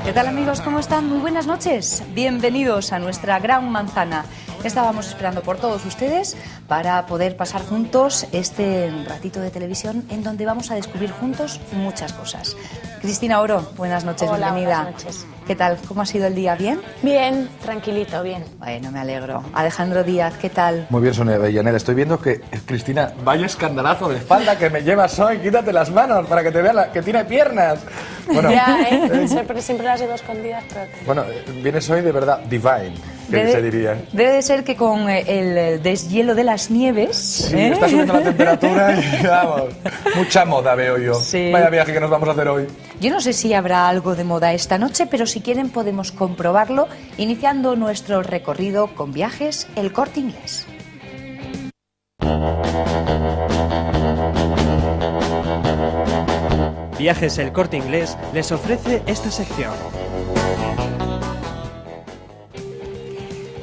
¿Qué tal, amigos? ¿Cómo están? Muy buenas noches. Bienvenidos a nuestra gran manzana. Estábamos esperando por todos ustedes para poder pasar juntos este ratito de televisión en donde vamos a descubrir juntos muchas cosas. Cristina Oro, buenas noches, hola, bienvenida. Buenas noches. ¿Qué tal? ¿Cómo ha sido el día? ¿Bien? Bien, tranquilito, bien. Bueno, me alegro. Alejandro Díaz, ¿qué tal? Muy bien, Sonia Avellaneda. Estoy viendo que, Cristina, vaya escandalazo de espalda que me llevas hoy. Quítate las manos para que te vea que tiene piernas. Bueno, Ya, siempre las llevo escondidas, pero... Bueno, vienes hoy de verdad divine, que se diría. Debe de ser que con el deshielo de las nieves... Sí, está subiendo la temperatura y vamos, mucha moda veo yo. Sí. Vaya viaje que nos vamos a hacer hoy. Yo no sé si habrá algo de moda esta noche, pero si quieren podemos comprobarlo iniciando nuestro recorrido con Viajes El Corte Inglés. Viajes El Corte Inglés les ofrece esta sección.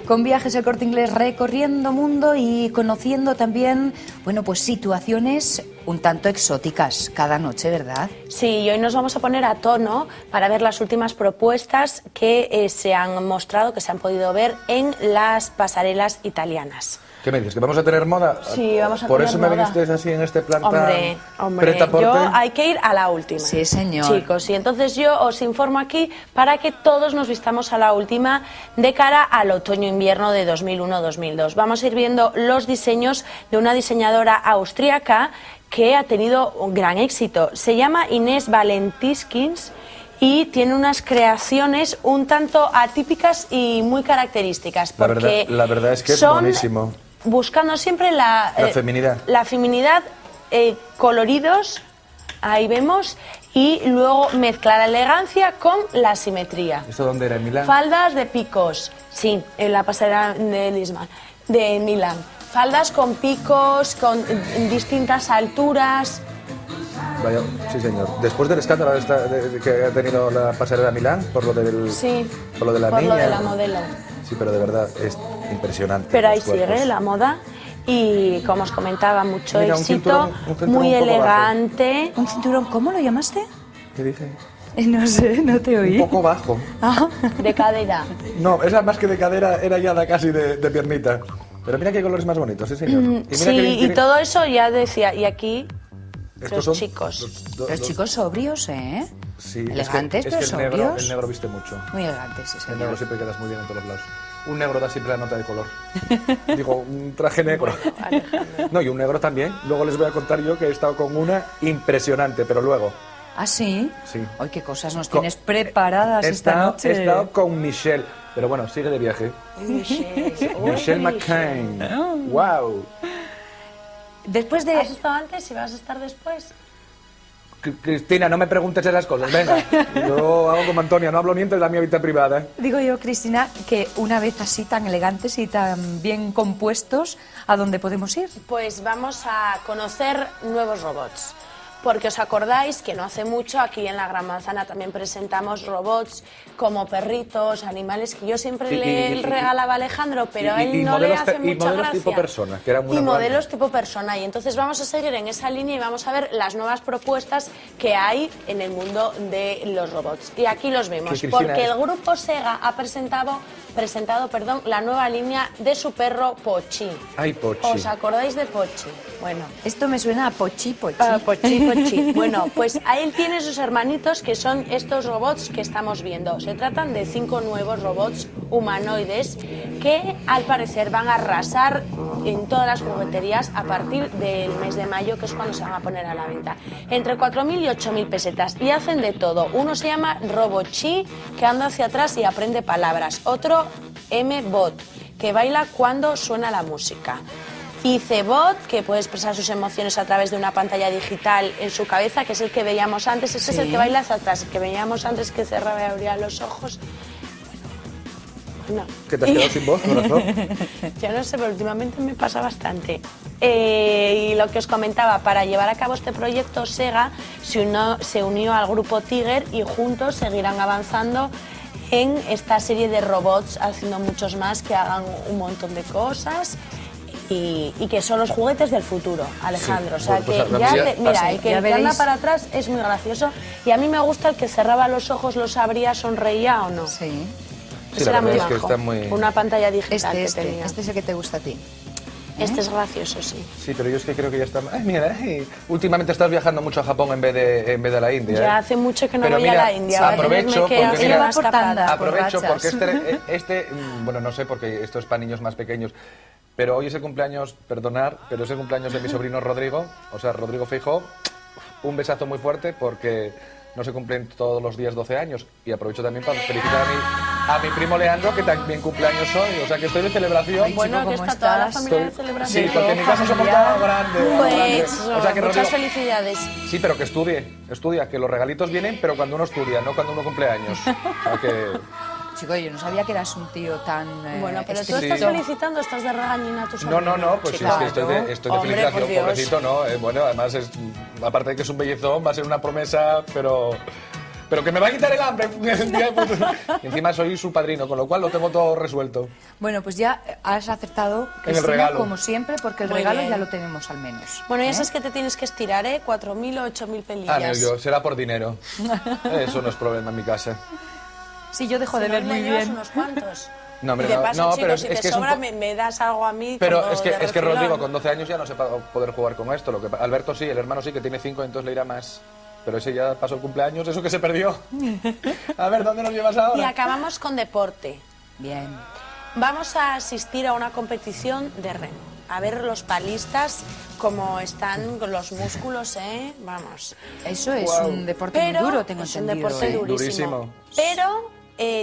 Con Viajes El Corte Inglés recorriendo mundo y conociendo también, bueno, pues situaciones un tanto exóticas cada noche, ¿verdad? Sí, y hoy nos vamos a poner a tono para ver las últimas propuestas que se han mostrado, que se han podido ver en las pasarelas italianas. ¿Qué me dices? ¿Que vamos a tener moda? Sí, vamos a Por tener eso moda. me viniste así en este plan Hombre, preta-porte. yo hay que ir a la última. Sí, señor. Chicos, y entonces yo os informo aquí para que todos nos vistamos a la última de cara al otoño-invierno de 2001-2002. Vamos a ir viendo los diseños de una diseñadora austríaca que ha tenido un gran éxito. Se llama Inés Valentiskins y tiene unas creaciones un tanto atípicas y muy características. Porque La verdad es que es son buenísimo. Buscando siempre la feminidad. La feminidad, coloridos, ahí vemos, y luego mezcla la elegancia con la simetría. ¿Esto dónde era? ¿En Milán? Faldas de picos, sí, en la pasarela de Milán. Faldas con picos, con distintas alturas. Vaya, sí, señor. Después del escándalo que ha tenido la pasarela Milán, por lo del, Sí, por lo de la por niña. lo de la modelo. Sí, pero de verdad es impresionante. Pero ahí los cuerpos. sigue la moda y, como os comentaba, mucho Mira, un éxito, cinturón muy un poco elegante. Un cinturón, ¿cómo lo llamaste? ¿Qué dije? No sé, no te oí. Un poco bajo. De cadera. No, esa más que de cadera era ya casi de piernita. Pero mira qué colores más bonitos, sí, señor. Y mira Sí, qué bien y tiene- todo eso ya decía, y aquí Estos los son chicos. Los chicos sobrios, ¿eh? Sí, Elegantes, es que pero el sobrios. negro viste mucho. Muy elegantes, sí, El negro señor. siempre quedas muy bien en todos lados. Un negro da siempre la nota de color. Digo, un traje negro. No, y un negro también. Luego les voy a contar yo que he estado con una impresionante, pero luego. ¿Ah, sí? Sí. Ay, qué cosas nos Co- tienes preparadas esta noche. He estado con Michelle. Pero bueno, sigue de viaje. Michelle McCain. ¡Wow! Después de... ¿Has estado antes y vas a estar después? Cristina, no me preguntes esas cosas, venga. Yo hago como Antonia, no hablo ni entre la mi vida privada. Digo yo, Cristina, que una vez así tan elegantes y tan bien compuestos, ¿a dónde podemos ir? Pues vamos a conocer nuevos robots. Porque os acordáis que no hace mucho aquí en la Gran Manzana también presentamos robots como perritos, animales que yo siempre le regalaba a Alejandro, pero a él no le hace mucha y modelos gracia. tipo persona, que eran muy Y naturales. modelos tipo persona. Y entonces vamos a seguir en esa línea y vamos a ver las nuevas propuestas que hay en el mundo de los robots. Y aquí los vemos, Que Cristina porque es- el grupo Sega ha presentado la nueva línea de su perro Pochi. Ay, Pochi. ¿Os acordáis de Pochi? Bueno, Esto me suena a Pochi Pochi. Pochi. Bueno, pues a él tiene sus hermanitos, que son estos robots que estamos viendo. Se tratan de 5 nuevos robots humanoides que al parecer van a arrasar en todas las jugueterías a partir del mes de mayo, que es cuando se van a poner a la venta. Entre 4.000 y 8.000 pesetas. Y hacen de todo. Uno se llama Robochi, que anda hacia atrás y aprende palabras. Otro, M-Bot, que baila cuando suena la música. Y Cebot, que puede expresar sus emociones a través de una pantalla digital en su cabeza, que es el que veíamos antes. Este Sí. es el que baila hacia atrás, el que veíamos antes, que cerraba y abría los ojos. Bueno, ¿Que te has quedado sin voz, corazón? ya no sé, pero últimamente me pasa bastante. Y lo que os comentaba, para llevar a cabo este proyecto, Sega se unió al grupo Tiger y juntos seguirán avanzando en esta serie de robots, haciendo muchos más que hagan un montón de cosas. y que son los juguetes del futuro, Alejandro. Sí, O sea, pues que ya mira, sí, el que ya anda veréis. para atrás es muy gracioso. Y a mí me gusta el que cerraba los ojos, los abría, sonreía o no. Sí. Sí, Ese la era muy verdad es que majo. está muy- Una pantalla digital que Este tenía. es el que te gusta a ti. Este es gracioso, sí. Sí, pero yo es que creo que ya está... Ay, mira, últimamente estás viajando mucho a Japón en vez de a la India. Ya hace mucho que no Pero voy mira, a la India. Voy a aprovecho tenerme que porque hacer mira, una va por escapada. tandas. Aprovecho por porque rachas. bueno, no sé, porque esto es para niños más pequeños, pero hoy es el cumpleaños, perdonar, pero es el cumpleaños de mi sobrino Rodrigo, o sea, Rodrigo Feijóo. Un besazo muy fuerte porque no se cumplen todos los días 12 años. Y aprovecho también para felicitar a mi primo Leandro, que también cumpleaños hoy, o sea que estoy de celebración. Ay, Bueno, chico, que ¿cómo está toda la estás? familia de Sí, celebración. porque en mi casa somos familiar. todos grandes. Pues O sea que muchas Rodrigo, felicidades. sí, pero que estudia, que los regalitos vienen, pero cuando uno estudia, no cuando uno cumple años. O sea que... Chico, yo no sabía que eras un tío tan Bueno, pero tú estricto. estás felicitando, estás de regañina a tu sobrino. No, pues sí, es que estoy de Hombre, felicitación, por Dios. pobrecito, ¿no? Bueno, además, aparte de que es un bellezón, va a ser una promesa, pero que me va a quitar el hambre. Y encima soy su padrino, con lo cual lo tengo todo resuelto. Bueno, pues ya has acertado, En el Cristina, regalo. como siempre, porque el Muy regalo bien. ya lo tenemos al menos. Bueno, ya ¿eh? sabes que te tienes que estirar, ¿eh? 4.000 o 8.000 pelillas. Ah, no, yo, será por dinero. Eso no es problema en mi casa. Sí, yo dejo Si de no ver le muy llevas bien. unos cuantos. No, hombre, y de no, paso, no, chicos, pero si es te que es sobra, un me das algo a mí. Pero como es que de refilón. Rodrigo con 12 años ya no se va a poder jugar con esto. Alberto sí, el hermano sí, que tiene 5, entonces le irá más. Pero ese ya pasó el cumpleaños, eso que se perdió. A ver, ¿dónde nos llevas Y ahora? acabamos con deporte. Bien. Vamos a asistir a una competición de remo. A ver los palistas cómo están con los músculos, ¿eh? Vamos. Eso es Guau. un deporte muy duro, tengo es un entendido. deporte ¿eh? durísimo. Durísimo. Pero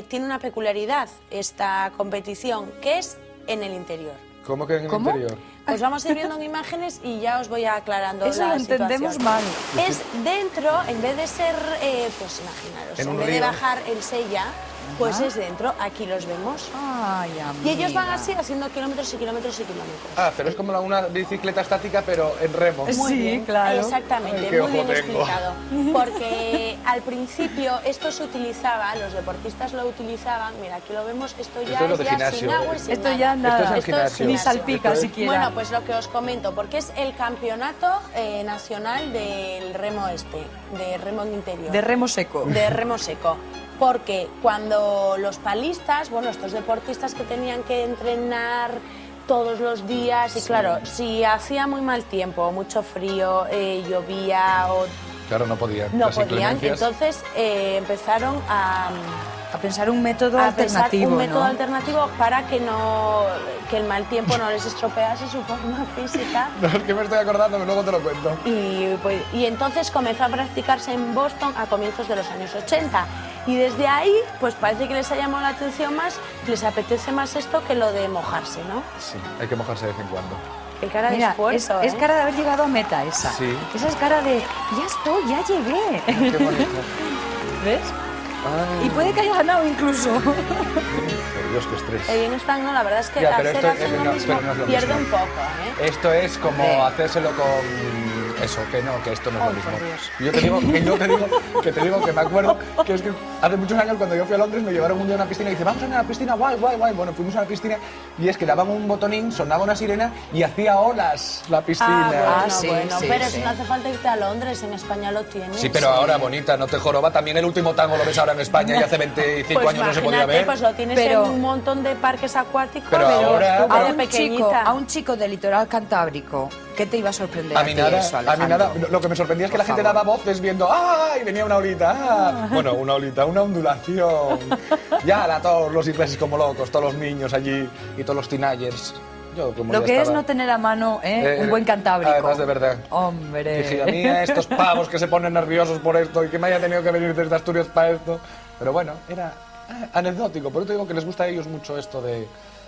tiene una peculiaridad esta competición, que es en el interior. ¿Cómo que en el ¿Cómo? interior? Pues vamos a ir viendo en imágenes y ya os voy aclarando Eso la lo entendemos situación. mal. Es dentro, en vez de ser, pues imaginaros, En en un vez de río. bajar el Sella, pues Ajá. es dentro, aquí los vemos. Ay, Y ellos van amiga. así haciendo kilómetros y kilómetros y kilómetros. Ah, pero es como una bicicleta estática, pero en remo. Muy Sí, bien, claro. exactamente, Ay, qué muy bien ojo tengo. explicado. Porque al principio esto se utilizaba, los deportistas lo utilizaban, mira, aquí lo vemos, esto ya Esto es lo de ya gimnasio, sin agua y sin Esto nada. ya nada. Esto es el gimnasio. Ni gimnasio. salpica Esto es- siquiera. Bueno, pues lo que os comento, porque es el campeonato nacional del remo de remo en interior. De remo seco. De remo seco. Porque cuando los palistas, bueno, estos deportistas que tenían que entrenar todos los días, y claro, si hacía muy mal tiempo, mucho frío, llovía o Claro, no podían. no Las podían, inclemencias. entonces empezaron a pensar un método a pensar alternativo, un método ¿no? alternativo para que el mal tiempo no les estropease su forma física. No, es que me estoy acordando, que luego te lo cuento. Y entonces comenzó a practicarse en Boston a comienzos de los años 80. Y desde ahí, pues parece que les ha llamado la atención más, les apetece más esto que lo de mojarse, ¿no? Sí, hay que mojarse de vez en cuando. Qué cara de Mira, esfuerzo, es ¿eh? cara de haber llegado a meta esa. Sí. Esa es cara de, ya estoy, ya llegué. Qué bonito. ¿Ves? Ay, Y puede que haya ganado incluso. por Dios, qué estrés. Bien están, no, la verdad es que Ya, pero hacer esto- hacer no, lo mismo pero no es lo pierde mismo. un poco, ¿eh? Esto es como Hombre. hacérselo con eso, que no, que esto no es Ay, lo mismo. por Dios. Yo te digo que me acuerdo que es que hace muchos años cuando yo fui a Londres me llevaron un día a una piscina y dice, vamos a ir a la piscina, guay. Bueno, fuimos a la piscina y es que daban un botonín, sonaba una sirena y hacía olas la piscina. Bueno, sí, bueno, sí, pero sí. si no hace falta irte a Londres, en España lo tienes. Sí, pero ahora, bonita, no te joroba. También el último tango lo ves ahora en España y hace 25 pues años no se podía imagínate, ver. pues lo tienes Pero- en un montón de parques acuáticos. Pero ahora- tú pero- de pequeñita. A un chico del litoral cantábrico, ¿qué te iba a sorprender? A mí ti nada, eso, a mí Alejandro? nada. Lo que me sorprendía es que Por la gente favor. daba voces viendo ¡ah! Y venía una olita. ¡Ah! Bueno, una olita, una ondulación. Ya, todos los ingleses como locos, todos los niños allí y todos los teenagers. Yo, como Lo ya que es estaba- no tener a mano un buen cantábrico. Además, de verdad. Hombre. Dije, mía, estos pavos que se ponen nerviosos por esto y que me haya tenido que venir desde Asturias para esto. Pero bueno, era anecdótico. Por eso te digo que les gusta a ellos mucho esto de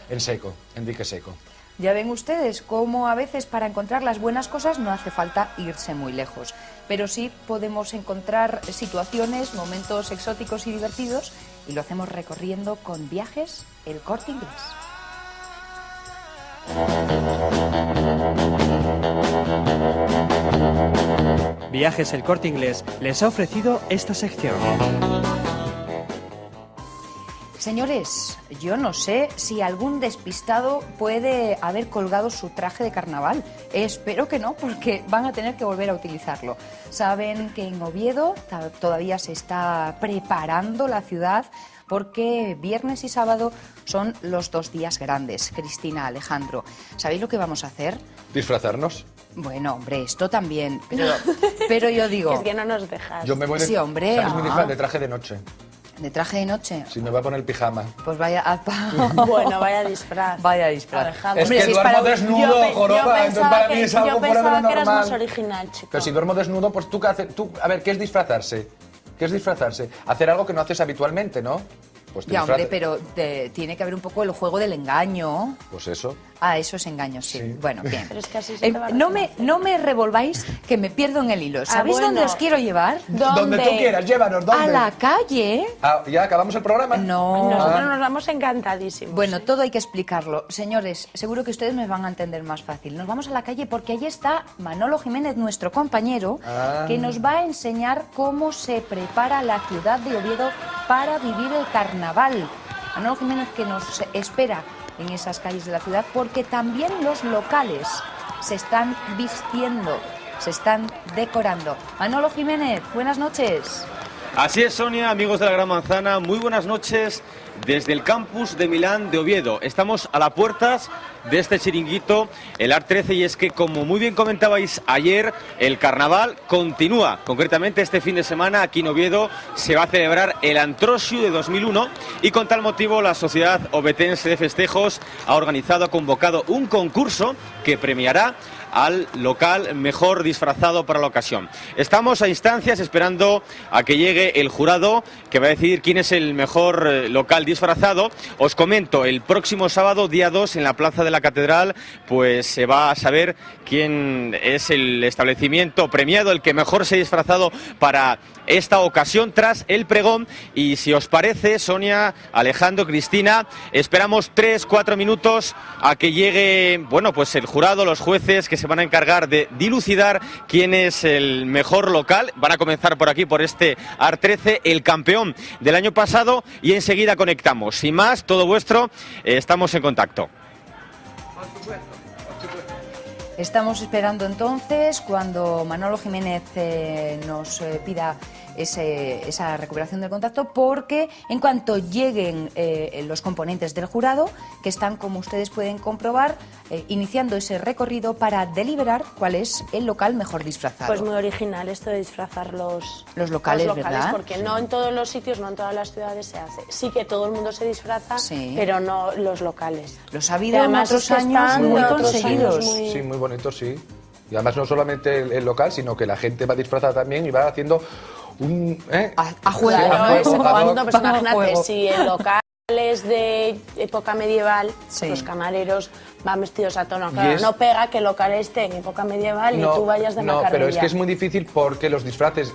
en seco, en dique seco. Ya ven ustedes cómo a veces para encontrar las buenas cosas no hace falta irse muy lejos, pero sí podemos encontrar situaciones, momentos exóticos y divertidos y lo hacemos recorriendo con Viajes El Corte Inglés. Viajes El Corte Inglés les ha ofrecido esta sección. Señores, yo no sé si algún despistado puede haber colgado su traje de carnaval. Espero que no, porque van a tener que volver a utilizarlo. Saben que en Oviedo todavía se está preparando la ciudad porque viernes y sábado son los 2 días grandes. Cristina, Alejandro, ¿sabéis lo que vamos a hacer? ¿Disfrazarnos? Bueno, hombre, esto también, pero yo digo... Es que no nos dejas. Yo me voy de... Sí, hombre, ¿Sabes mi disfraz? De traje de noche. ¿De traje de noche? Si me voy a poner el pijama. Pues vaya... Bueno, vaya disfraz. Vaya disfraz. Alejandro. Es Hombre, que si es duermo para- desnudo, joroba, entonces para mí es algo yo fuera de lo pensaba que eras normal. más original, chico. Pero si duermo desnudo, pues tú qué haces... A ver, ¿qué es disfrazarse? ¿Qué es disfrazarse? Hacer algo que no haces habitualmente, ¿no? Pues te Ya, hombre, disfrazas. pero tiene que haber un poco el juego del engaño. Pues eso. Ah, eso es engaño, sí. Sí. Bueno, bien. Pero es que así se te va a no reconocer. me revolváis, que me pierdo en el hilo. ¿Sabéis bueno. dónde os quiero llevar? Donde tú quieras, llévanos, ¿dónde? A la calle. Ah, ¿ya acabamos el programa? No. Nosotros nos vamos encantadísimos. Bueno, todo hay que explicarlo. Señores, seguro que ustedes me van a entender más fácil. Nos vamos a la calle porque allí está Manolo Jiménez, nuestro compañero, Ah. que nos va a enseñar cómo se prepara la ciudad de Oviedo para vivir el carnaval. Manolo Jiménez que nos espera en esas calles de la ciudad porque también los locales se están vistiendo, se están decorando. Manolo Jiménez, buenas noches. Así es, Sonia, amigos de la Gran Manzana, muy buenas noches desde el campus de Milán de Oviedo. Estamos a las puertas de este chiringuito, el Art 13, y es que, como muy bien comentabais ayer, el carnaval continúa. Concretamente, este fin de semana aquí en Oviedo se va a celebrar el Antrosiu de 2001 y con tal motivo la Sociedad Ovetense de Festejos ha convocado un concurso que premiará al local mejor disfrazado para la ocasión. Estamos a instancias esperando a que llegue el jurado que va a decidir quién es el mejor local disfrazado. Os comento, el próximo sábado, día 2, en la Plaza de la Catedral, pues se va a saber quién es el establecimiento premiado, el que mejor se ha disfrazado para esta ocasión tras el pregón. Y si os parece, Sonia, Alejandro, Cristina, esperamos 3-4 minutos a que llegue, bueno, pues el jurado, los jueces que se van a encargar de dilucidar quién es el mejor local. Van a comenzar por aquí, por este Art 13, el campeón del año pasado, y enseguida conectamos. Sin más, todo vuestro, estamos en contacto. Estamos esperando entonces cuando Manolo Jiménez nos pida esa recuperación del contacto, porque en cuanto lleguen los componentes del jurado, que están, como ustedes pueden comprobar, iniciando ese recorrido para deliberar cuál es el local mejor disfrazado. Pues muy original esto de disfrazar los locales, ¿verdad? Porque no en todos los sitios, no en todas las ciudades se hace. Sí que todo el mundo se disfraza, Sí. pero no los locales. Los ha habido en Además, otros es que años están muy de otros conseguidos. años muy- Sí, muy bonito, sí. Y además no solamente el local, sino que la gente va disfrazada también y va haciendo un... A juego, Sí, Claro, a ese juego, a cuando, juego. pues Van a imagínate, juego. si el local es de época medieval, Sí. los camareros van vestidos a tono. Y Claro, es- no pega que el local esté en época medieval y tú vayas de no, macarrilla. pero es que es muy difícil porque los disfraces,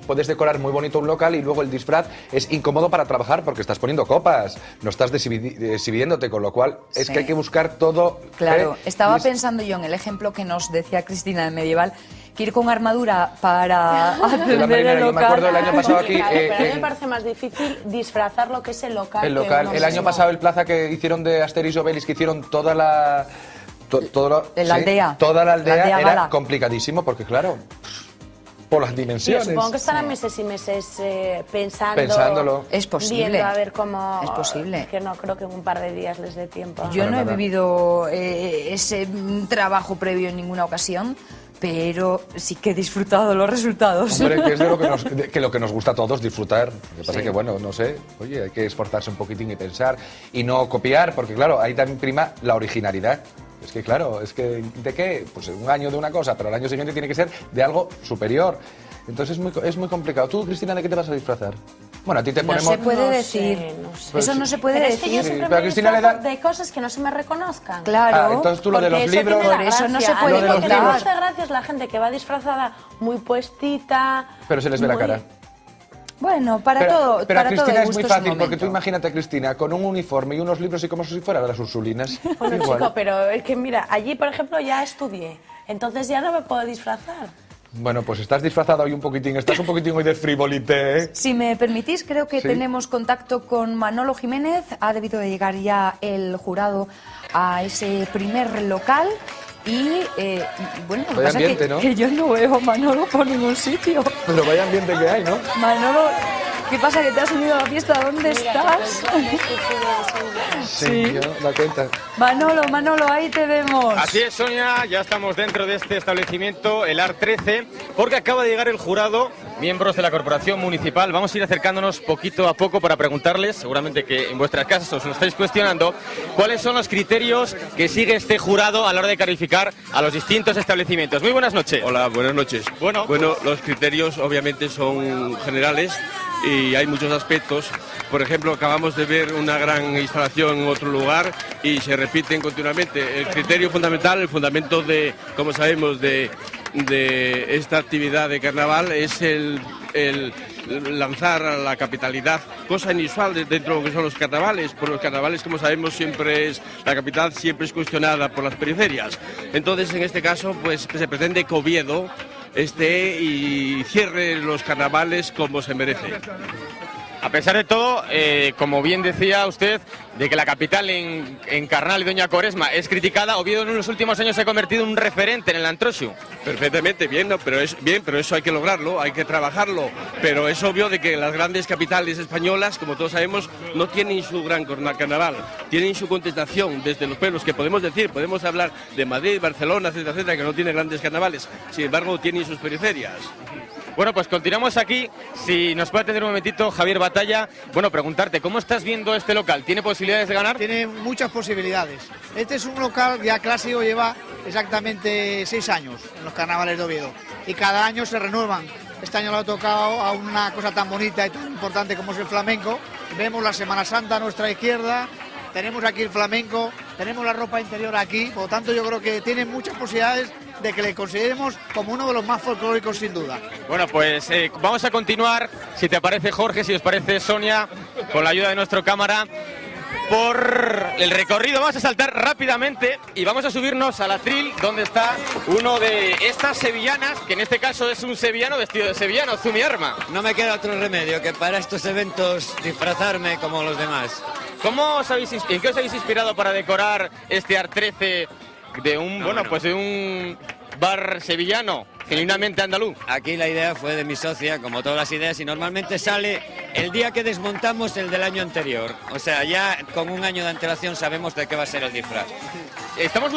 puedes decorar muy bonito un local y luego el disfraz es incómodo para trabajar porque estás poniendo copas, no estás exhibiéndote, con lo cual es Sí. que hay que buscar todo. Claro, estaba Y es- pensando yo en el ejemplo que nos decía Cristina de medieval, que ir con armadura para atender marinera, el yo me local. acuerdo el año pasado aquí, Claro, pero a mí me en- parece más difícil disfrazar lo que es el local. El que local, uno el año mismo. pasado el plaza que hicieron de Asterix y Obelix, que hicieron toda la... La aldea. Toda la aldea, La aldea era gala. complicadísimo porque, claro, por las Sí, dimensiones. supongo que estarán meses y meses Pensándolo. Es posible. Viendo a ver cómo... Es posible. Que no creo que en un par de días les dé tiempo. Yo Para no he nada. vivido ese trabajo previo en ninguna ocasión, pero sí que he disfrutado los resultados. Hombre, que es de lo que nos gusta a todos, disfrutar. Lo que pasa Sí. es que, bueno, no sé, oye, hay que esforzarse un poquitín y pensar y no copiar, porque claro, ahí también prima la originalidad. Es que, claro, es que, ¿de qué? Pues un año de una cosa, pero el año siguiente tiene que ser de algo superior. Entonces es muy complicado. ¿Tú, Cristina, de qué te vas a disfrazar? Bueno, a ti te No ponemos... se puede No decir. sé, no sé. Pues Eso no se puede Pero es que decir. yo Sí, siempre pero a me Cristina le disfrazo da- de cosas que no se me reconozcan. Claro. Ah, entonces tú lo de Porque los eso libros... tiene la Por eso no se gracia. puede A mí lo que contar. me hace gracia es la gente que va disfrazada muy puestita. Pero se les ve la muy- cara. Bueno, para Pero todo. a para Cristina todo hay es muy gustos y fácil, porque tú momento. imagínate a Cristina con un uniforme y unos libros y como si fuera de las Ursulinas. Bueno, Igual. chico, pero es que mira, allí, por ejemplo, ya estudié. Entonces ya no me puedo disfrazar. Bueno, pues estás disfrazada hoy un poquitín, estás un poquitín hoy de frivolité, ¿eh? Si me permitís, creo que Sí. tenemos contacto con Manolo Jiménez. Ha debido de llegar ya el jurado a ese primer local. Y, bueno, lo que Vaya pasa ambiente, que, ¿no? que yo no veo a Manolo por ningún sitio. Pero vaya ambiente que hay, ¿no? Manolo, ¿qué pasa? ¿Que te has unido a la fiesta? ¿Dónde estás? Sí, yo la cuenta. Manolo, ahí te vemos. Así es, Sonia, ya estamos dentro de este establecimiento, el AR 13, porque acaba de llegar el jurado, miembros de la Corporación Municipal. Vamos a ir acercándonos poquito a poco para preguntarles, seguramente que en vuestras casas os lo estáis cuestionando, cuáles son los criterios que sigue este jurado a la hora de calificar a los distintos establecimientos. Muy buenas noches. Hola, buenas noches. Bueno. Los criterios obviamente son generales y hay muchos aspectos. Por ejemplo, acabamos de ver una gran instalación en otro lugar y se repiten continuamente. El criterio fundamental, el fundamento de, como sabemos, de esta actividad de carnaval es el lanzar a la capitalidad, cosa inusual dentro de lo que son los carnavales. Por los carnavales, como sabemos, la capital siempre es cuestionada por las periferias. Entonces, en este caso, pues se pretende que Oviedo esté y cierre los carnavales como se merece. A pesar de todo, como bien decía usted, de que la capital en Carnal y Doña Coresma es criticada, Oviedo en los últimos años se ha convertido en un referente en el Antroxio. Perfectamente, bien, ¿no? pero eso hay que lograrlo, hay que trabajarlo. Pero es obvio de que las grandes capitales españolas, como todos sabemos, no tienen su gran carnaval, tienen su contestación desde los pueblos, que podemos hablar de Madrid, Barcelona, etcétera, etcétera, que no tienen grandes carnavales, sin embargo tienen sus periferias. Bueno, pues continuamos aquí. Si nos puede atender un momentito, Javier Batalla. Bueno, preguntarte, ¿cómo estás viendo este local? ¿Tiene posibilidades de ganar? Tiene muchas posibilidades. Este es un local ya clásico, lleva exactamente 6 años en los carnavales de Oviedo. Y cada año se renuevan. Este año le ha tocado a una cosa tan bonita y tan importante como es el flamenco. Vemos la Semana Santa a nuestra izquierda, tenemos aquí el flamenco, tenemos la ropa interior aquí. Por lo tanto, yo creo que tiene muchas posibilidades de que le consideremos como uno de los más folclóricos, sin duda. Bueno, pues vamos a continuar, si te parece Jorge, si os parece Sonia, con la ayuda de nuestro cámara, por el recorrido. Vamos a saltar rápidamente y vamos a subirnos al atril, donde está uno de estas sevillanas, que en este caso es un sevillano vestido de sevillano, Zumi Arma. No me queda otro remedio que para estos eventos disfrazarme como los demás. ¿En qué os habéis inspirado para decorar este AR 13 de un bar sevillano, genuinamente andaluz? Aquí la idea fue de mi socia, como todas las ideas, y normalmente sale el día que desmontamos el del año anterior. O sea, ya con un año de antelación sabemos de qué va a ser el disfraz. Estamos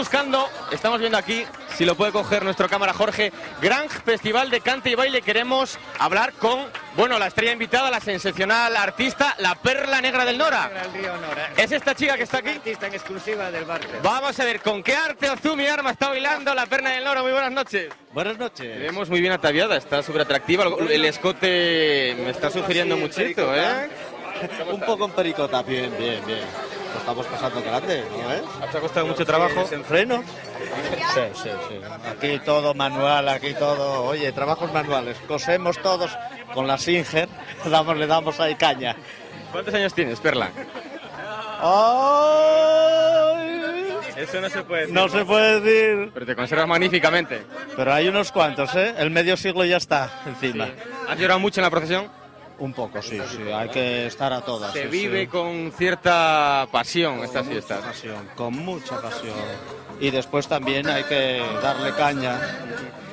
viendo aquí, si lo puede coger nuestro cámara Jorge, Gran Festival de Cante y Baile. Queremos hablar con, la estrella invitada, la sensacional artista, la Perla Negra del Nora. El río Nora. ¿Es esta chica que está aquí? Artista en exclusiva del bar. Vamos a ver, ¿con qué arte Zumi Arma está bailando la Perla del Nora? Muy buenas noches. Buenas noches. Te vemos muy bien ataviada, está súper atractiva. El escote me está sugiriendo muchito, ¿eh? Un poco en pericota, bien. Lo estamos pasando grande, ¿no ves? ¿Te ha costado mucho trabajo? ¿En freno? Sí. Aquí todo manual, oye, trabajos manuales. Cosemos todos con la Singer, le damos ahí caña. ¿Cuántos años tienes, Perla? ¡Ay! Eso no se puede decir. No se puede decir. Pero te conservas magníficamente. Pero hay unos cuantos, ¿eh? El medio siglo ya está encima. Sí. ¿Has llorado mucho en la procesión? Un poco, sí. Hay que estar a todas. Se sí, vive sí. con cierta pasión estas fiestas. Con mucha pasión. Y después también hay que darle caña.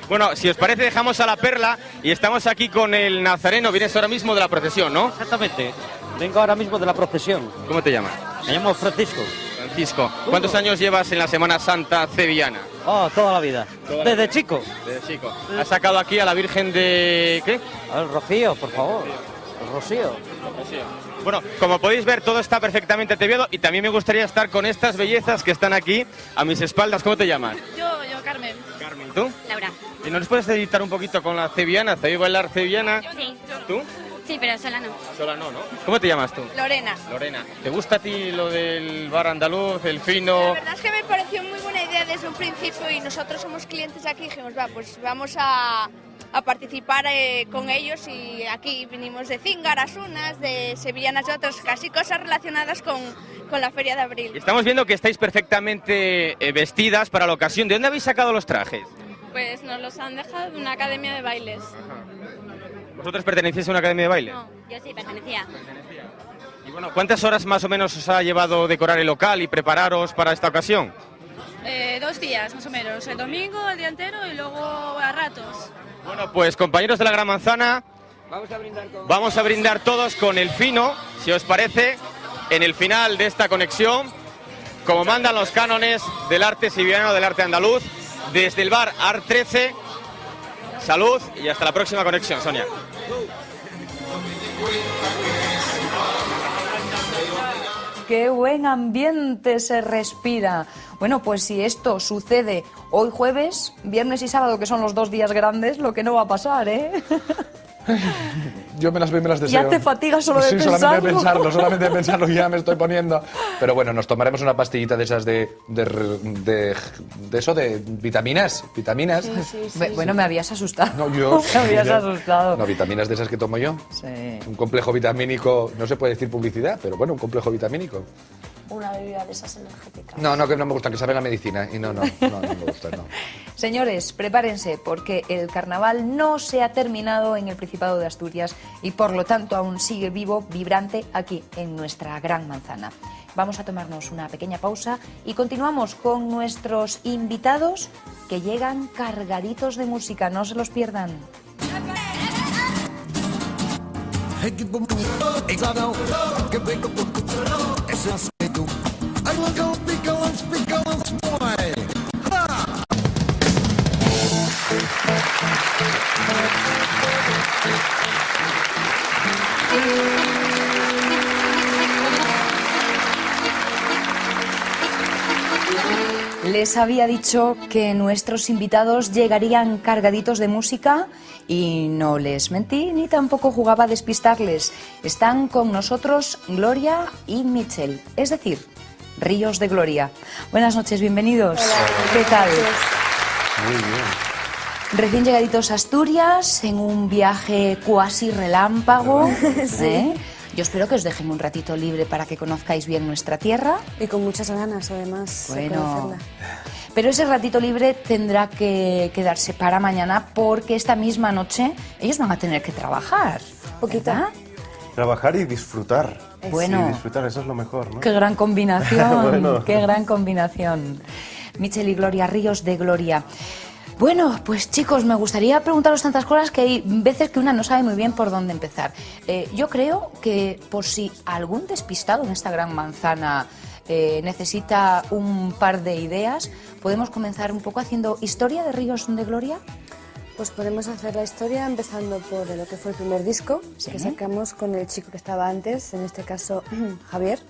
Bueno, si os parece, dejamos a la Perla y estamos aquí con el nazareno. Vienes ahora mismo de la procesión, ¿no? Exactamente. Vengo ahora mismo de la procesión. ¿Cómo te llamas? Me llamo Francisco. Francisco. ¿Cuántos años llevas en la Semana Santa sevillana? Oh, toda la vida. Desde chico. Desde chico. ¿Has sacado aquí a la Virgen de... qué? El Rocío, por favor. El Rocío. Bueno, como podéis ver, todo está perfectamente ataviado y también me gustaría estar con estas bellezas que están aquí a mis espaldas. ¿Cómo te llamas? Yo, Carmen. Carmen, ¿tú? Laura. ¿Y nos puedes editar un poquito con la sevillana? ¿Sabéis bailar sevillana? Sí. ¿Tú? Sí, pero sola no. Sola no, ¿no? ¿Cómo te llamas tú? Lorena. Lorena. ¿Te gusta a ti lo del bar andaluz, el fino? La verdad es que me pareció muy buena idea desde un principio y nosotros somos clientes aquí y dijimos, pues vamos a participar con ellos y aquí vinimos de cíngaras unas, de sevillanas y otras, casi cosas relacionadas con la Feria de Abril. Estamos viendo que estáis perfectamente vestidas para la ocasión. ¿De dónde habéis sacado los trajes? Pues nos los han dejado de una academia de bailes. ¿Vosotros pertenecéis a una academia de baile? No, yo sí pertenecía. Y bueno, ¿cuántas horas más o menos os ha llevado decorar el local y prepararos para esta ocasión? 2 días más o menos, el domingo, el día entero y luego a ratos. Bueno, pues compañeros de la Gran Manzana, vamos a brindar todos con el fino, si os parece, en el final de esta conexión, como mandan los cánones del arte sevillano, del arte andaluz, desde el bar Art 13. Salud y hasta la próxima conexión, Sonia. ¡Qué buen ambiente se respira! Bueno, pues si esto sucede hoy jueves, viernes y sábado, que son los 2 días grandes, lo que no va a pasar, ¿eh? Yo me las veo y me las deseo. Ya te fatigas solo de pensarlo. Sí, solamente de pensarlo ya me estoy poniendo. Pero bueno, nos tomaremos una pastillita de esas de vitaminas. Bueno, me habías asustado. No, yo... Me habías asustado. No, vitaminas de esas que tomo yo. Sí. Un complejo vitamínico, no se puede decir publicidad, pero bueno, un complejo vitamínico. Una bebida de esas energéticas. No, que no me gustan, que saben a medicina. Y no me gustan, no. Señores, prepárense, porque el carnaval no se ha terminado en el Principado de Asturias y por lo tanto aún sigue vivo, vibrante aquí en nuestra Gran Manzana. Vamos a tomarnos una pequeña pausa y continuamos con nuestros invitados que llegan cargaditos de música, no se los pierdan. Les había dicho que nuestros invitados llegarían cargaditos de música y no les mentí ni tampoco jugaba a despistarles. Están con nosotros Gloria y Mitchell, es decir, Ríos de Gloria. Buenas noches, bienvenidos. Hola. ¿Qué tal? Muy bien. Recién llegaditos a Asturias, en un viaje cuasi relámpago. Sí. Yo espero que os dejen un ratito libre para que conozcáis bien nuestra tierra. Y con muchas ganas, además, de conocerla. Pero ese ratito libre tendrá que quedarse para mañana porque esta misma noche ellos van a tener que trabajar. Poquita. Trabajar y disfrutar. Bueno. Sí, disfrutar, eso es lo mejor, ¿no? Qué gran combinación, Bueno. Qué gran combinación. Mitchell y Gloria, Ríos de Gloria. Bueno, pues chicos, me gustaría preguntaros tantas cosas que hay veces que una no sabe muy bien por dónde empezar. Yo creo que por si algún despistado en esta Gran Manzana necesita un par de ideas, podemos comenzar un poco haciendo historia de Ríos de Gloria. Pues podemos hacer la historia empezando por lo que fue el primer disco, que sacamos con el chico que estaba antes, en este caso Javier.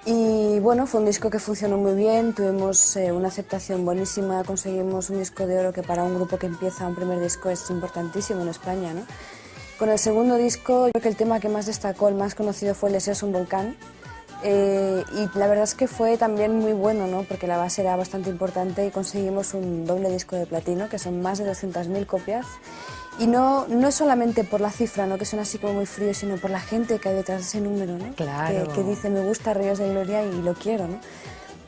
Y bueno, fue un disco que funcionó muy bien, tuvimos una aceptación buenísima, conseguimos un disco de oro que para un grupo que empieza un primer disco es importantísimo en España, ¿no? Con el segundo disco, yo creo que el tema que más destacó, el más conocido, fue El deseo es un volcán. Y la verdad es que fue también muy bueno, ¿no? Porque la base era bastante importante y conseguimos un doble disco de platino, que son más de 200.000 copias. Y no es solamente por la cifra, ¿no? Que son así como muy fríos, sino por la gente que hay detrás de ese número, ¿no? Claro. Que dice, me gusta Ríos de Gloria y lo quiero, ¿no?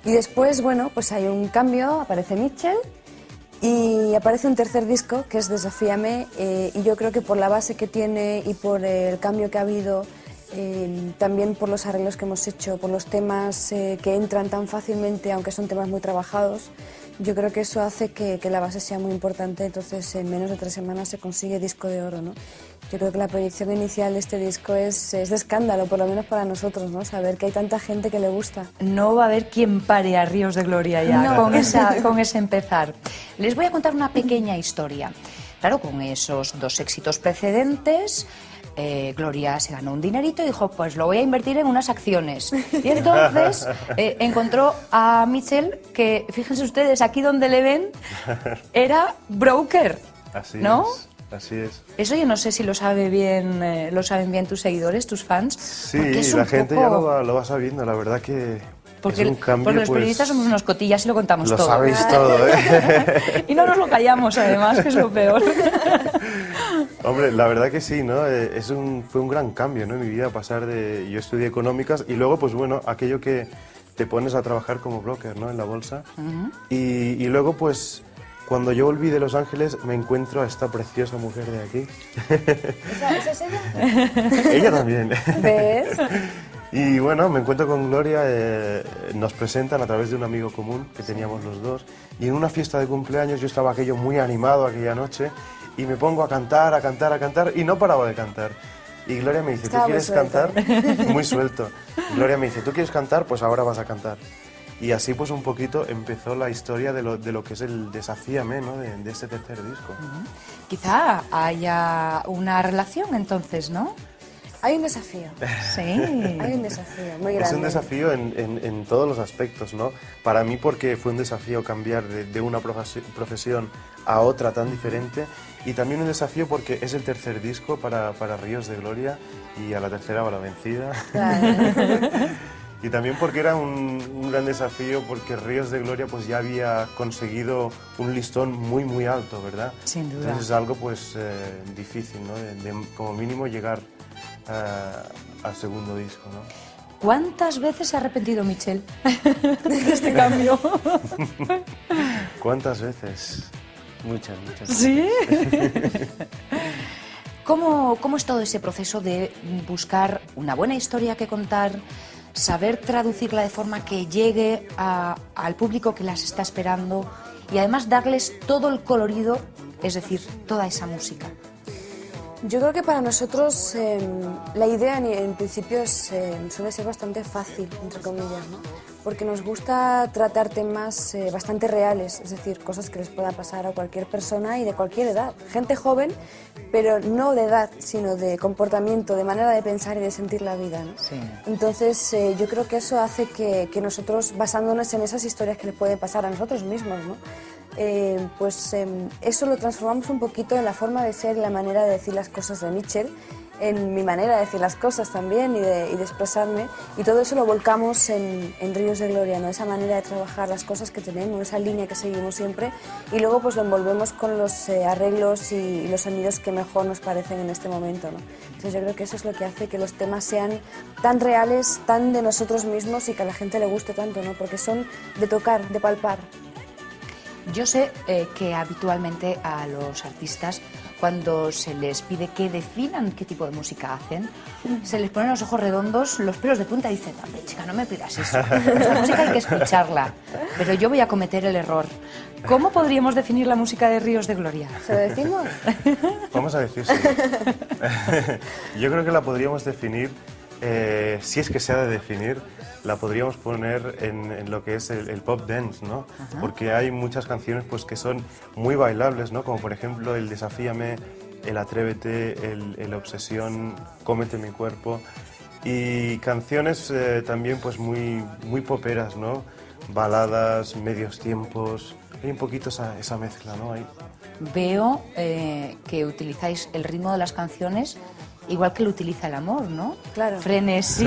Y después, bueno, pues hay un cambio, aparece Mitchell y aparece un tercer disco, que es Desafíame, y yo creo que por la base que tiene y por el cambio que ha habido, también por los arreglos que hemos hecho, por los temas que entran tan fácilmente, aunque son temas muy trabajados, yo creo que eso hace que la base sea muy importante, entonces en menos de 3 semanas se consigue disco de oro, ¿no? Yo creo que la proyección inicial de este disco es de escándalo, por lo menos para nosotros, ¿no? Saber que hay tanta gente que le gusta. No va a haber quien pare a Ríos de Gloria ya, No. con ese empezar. Les voy a contar una pequeña historia. Claro, con esos 2 éxitos precedentes, Gloria se ganó un dinerito y dijo, pues lo voy a invertir en unas acciones. Y entonces encontró a Mitchell, que fíjense ustedes, aquí donde le ven, era broker, Así ¿no? es, así es. Eso yo no sé si lo saben bien tus seguidores, tus fans. Sí, porque es la un gente poco... ya lo va sabiendo, la verdad que Porque, es un cambio, porque los pues, periodistas somos unos cotillas y lo contamos lo todo. sabéis todo, ¿eh? Y no nos lo callamos, además, que es lo peor. Hombre, la verdad que sí, ¿no? Fue un gran cambio, ¿no? En mi vida pasar de... Yo estudié económicas y luego, pues bueno, aquello que te pones a trabajar como broker, ¿no? En la bolsa. Y luego, pues, cuando yo volví de Los Ángeles me encuentro a esta preciosa mujer de aquí. ¿Esa es ella? Ella también. ¿Ves? Y bueno, me encuentro con Gloria, nos presentan a través de un amigo común que teníamos los dos, y en una fiesta de cumpleaños yo estaba aquello muy animado aquella noche y me pongo a cantar, y no paraba de cantar. Y Gloria me dice, ¿tú quieres cantar? Muy suelto. Gloria me dice, ¿tú quieres cantar? Pues ahora vas a cantar. Y así pues un poquito empezó la historia de lo que es el Desafíame, ¿no? de este tercer disco. Quizá haya una relación entonces, ¿no? Hay un desafío. Sí. Hay un desafío muy grande. Es un desafío en todos los aspectos, ¿no? Para mí porque fue un desafío cambiar de una profesión a otra tan diferente, y también un desafío porque es el tercer disco para Ríos de Gloria, y a la tercera va la vencida. Claro. Y también porque era un gran desafío porque Ríos de Gloria pues ya había conseguido un listón muy alto, ¿verdad? Sin duda. Entonces es algo pues difícil, ¿no? De como mínimo llegar al segundo disco, ¿no? ¿Cuántas veces se ha arrepentido Michel de este cambio? ¿Cuántas veces? Muchas. ¿Sí? ¿Cómo es todo ese proceso de buscar una buena historia que contar, saber traducirla de forma que llegue al público que las está esperando y además darles todo el colorido, es decir, toda esa música? Yo creo que para nosotros la idea en principio suele ser bastante fácil, entre comillas, ¿no? Porque nos gusta tratar temas bastante reales, es decir, cosas que les puedan pasar a cualquier persona y de cualquier edad. Gente joven, pero no de edad, sino de comportamiento, de manera de pensar y de sentir la vida, ¿no? Sí. Entonces yo creo que eso hace que nosotros, basándonos en esas historias que les pueden pasar a nosotros mismos, ¿no? Eso lo transformamos un poquito en la forma de ser y la manera de decir las cosas de Michel, en mi manera de decir las cosas también y de expresarme, y todo eso lo volcamos en Ríos de Gloria, ¿no? Esa manera de trabajar las cosas que tenemos, esa línea que seguimos siempre, y luego pues lo envolvemos con los arreglos y los sonidos que mejor nos parecen en este momento, ¿no? Entonces yo creo que eso es lo que hace que los temas sean tan reales, tan de nosotros mismos, y que a la gente le guste tanto, ¿no? Porque son de tocar, de palpar. Yo sé que habitualmente a los artistas, cuando se les pide que definan qué tipo de música hacen, se les ponen los ojos redondos, los pelos de punta y dicen, hombre, chica, no me pidas eso. Esta música hay que escucharla, pero yo voy a cometer el error. ¿Cómo podríamos definir la música de Ríos de Gloria? ¿Se lo decimos? Vamos a decírselo. Yo creo que la podríamos definir, si es que se ha de definir, la podríamos poner en lo que es el pop dance, ¿no? Ajá. Porque hay muchas canciones pues, que son muy bailables, ¿no? Como por ejemplo el Desafíame, el Atrévete, el Obsesión, Cómete mi cuerpo, y canciones también pues muy poperas, ¿no? Baladas, medios tiempos, hay un poquito esa mezcla, ¿no? Ahí. Veo que utilizáis el ritmo de las canciones igual que lo utiliza el amor, ¿no? Claro. Frenesí,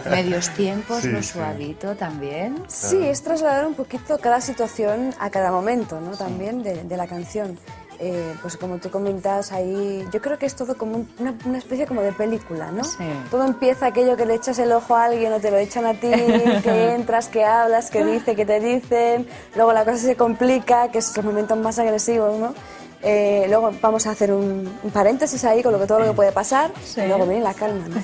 medios tiempos, sí, lo suavito también. Sí, es trasladar un poquito cada situación a cada momento, ¿no? También de la canción. Pues como tú comentas ahí, yo creo que es todo como una especie como de película, ¿no? Sí. Todo empieza aquello que le echas el ojo a alguien o te lo echan a ti, que entras, que hablas, que dice, que te dicen, luego la cosa se complica, que es los momentos más agresivos, ¿no? Luego vamos a hacer un paréntesis ahí con todo lo que puede pasar, sí. Y luego viene la calma, ¿no?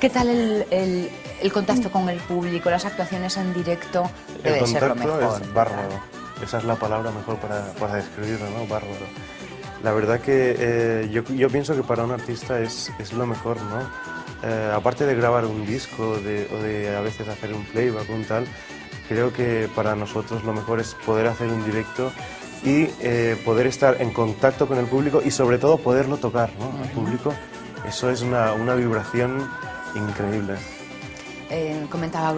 ¿Qué tal el contacto con el público, las actuaciones en directo? Debe ser lo mejor. El contacto es bárbaro, esa es la palabra mejor para describirlo, ¿no? Bárbaro. La verdad que yo pienso que para un artista es lo mejor, ¿no? Aparte de grabar un disco o de a veces hacer un playback o un tal, creo que para nosotros lo mejor es poder hacer un directo y poder estar en contacto con el público y sobre todo poderlo tocar, ¿no? El público, eso es una vibración increíble. Comentaba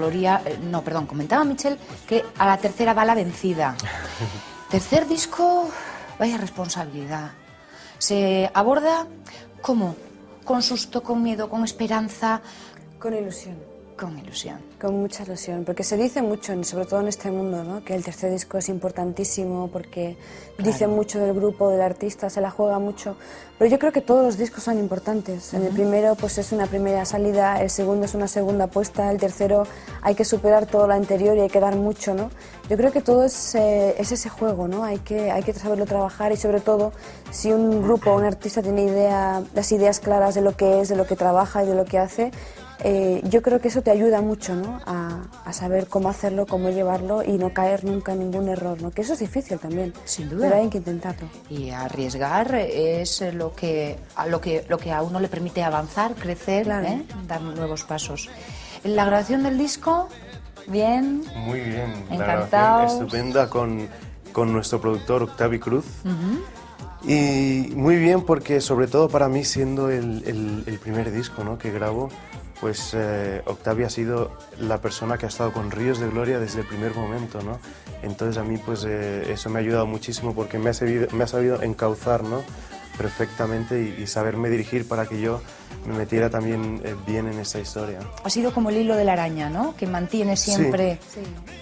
Michel que a la tercera va la vencida. Tercer disco, vaya responsabilidad. Se aborda ¿cómo? Con susto, con miedo, con esperanza. Con ilusión. Con ilusión. Con mucha ilusión, porque se dice mucho, sobre todo en este mundo, ¿no? Que el tercer disco es importantísimo porque dice mucho del grupo, del artista, se la juega mucho. Pero yo creo que todos los discos son importantes. En el primero pues es una primera salida, el segundo es una segunda apuesta, el tercero hay que superar todo lo anterior y hay que dar mucho, ¿no? Yo creo que todo es ese juego, ¿no? Hay que saberlo trabajar y sobre todo si un grupo o un artista tiene las ideas claras de lo que es, de lo que trabaja y de lo que hace, yo creo que eso te ayuda mucho, ¿no? a saber cómo hacerlo, cómo llevarlo y no caer nunca en ningún error, ¿no? Que eso es difícil también, sin duda. Pero hay que intentarlo. Y arriesgar es lo que a uno le permite avanzar, crecer, Claro. dar nuevos pasos. La grabación del disco, bien. Muy bien, la Encantados. grabación estupenda con nuestro productor Octavi Cruz. Y muy bien porque sobre todo para mí siendo el primer disco, ¿no? que grabo, pues Octavi ha sido la persona que ha estado con Ríos de Gloria desde el primer momento, ¿no? Entonces a mí pues eso me ha ayudado muchísimo porque me ha sabido encauzar, ¿no? perfectamente y saberme dirigir para que yo me metiera también bien en esa historia. Ha sido como el hilo de la araña, ¿no? Que mantiene siempre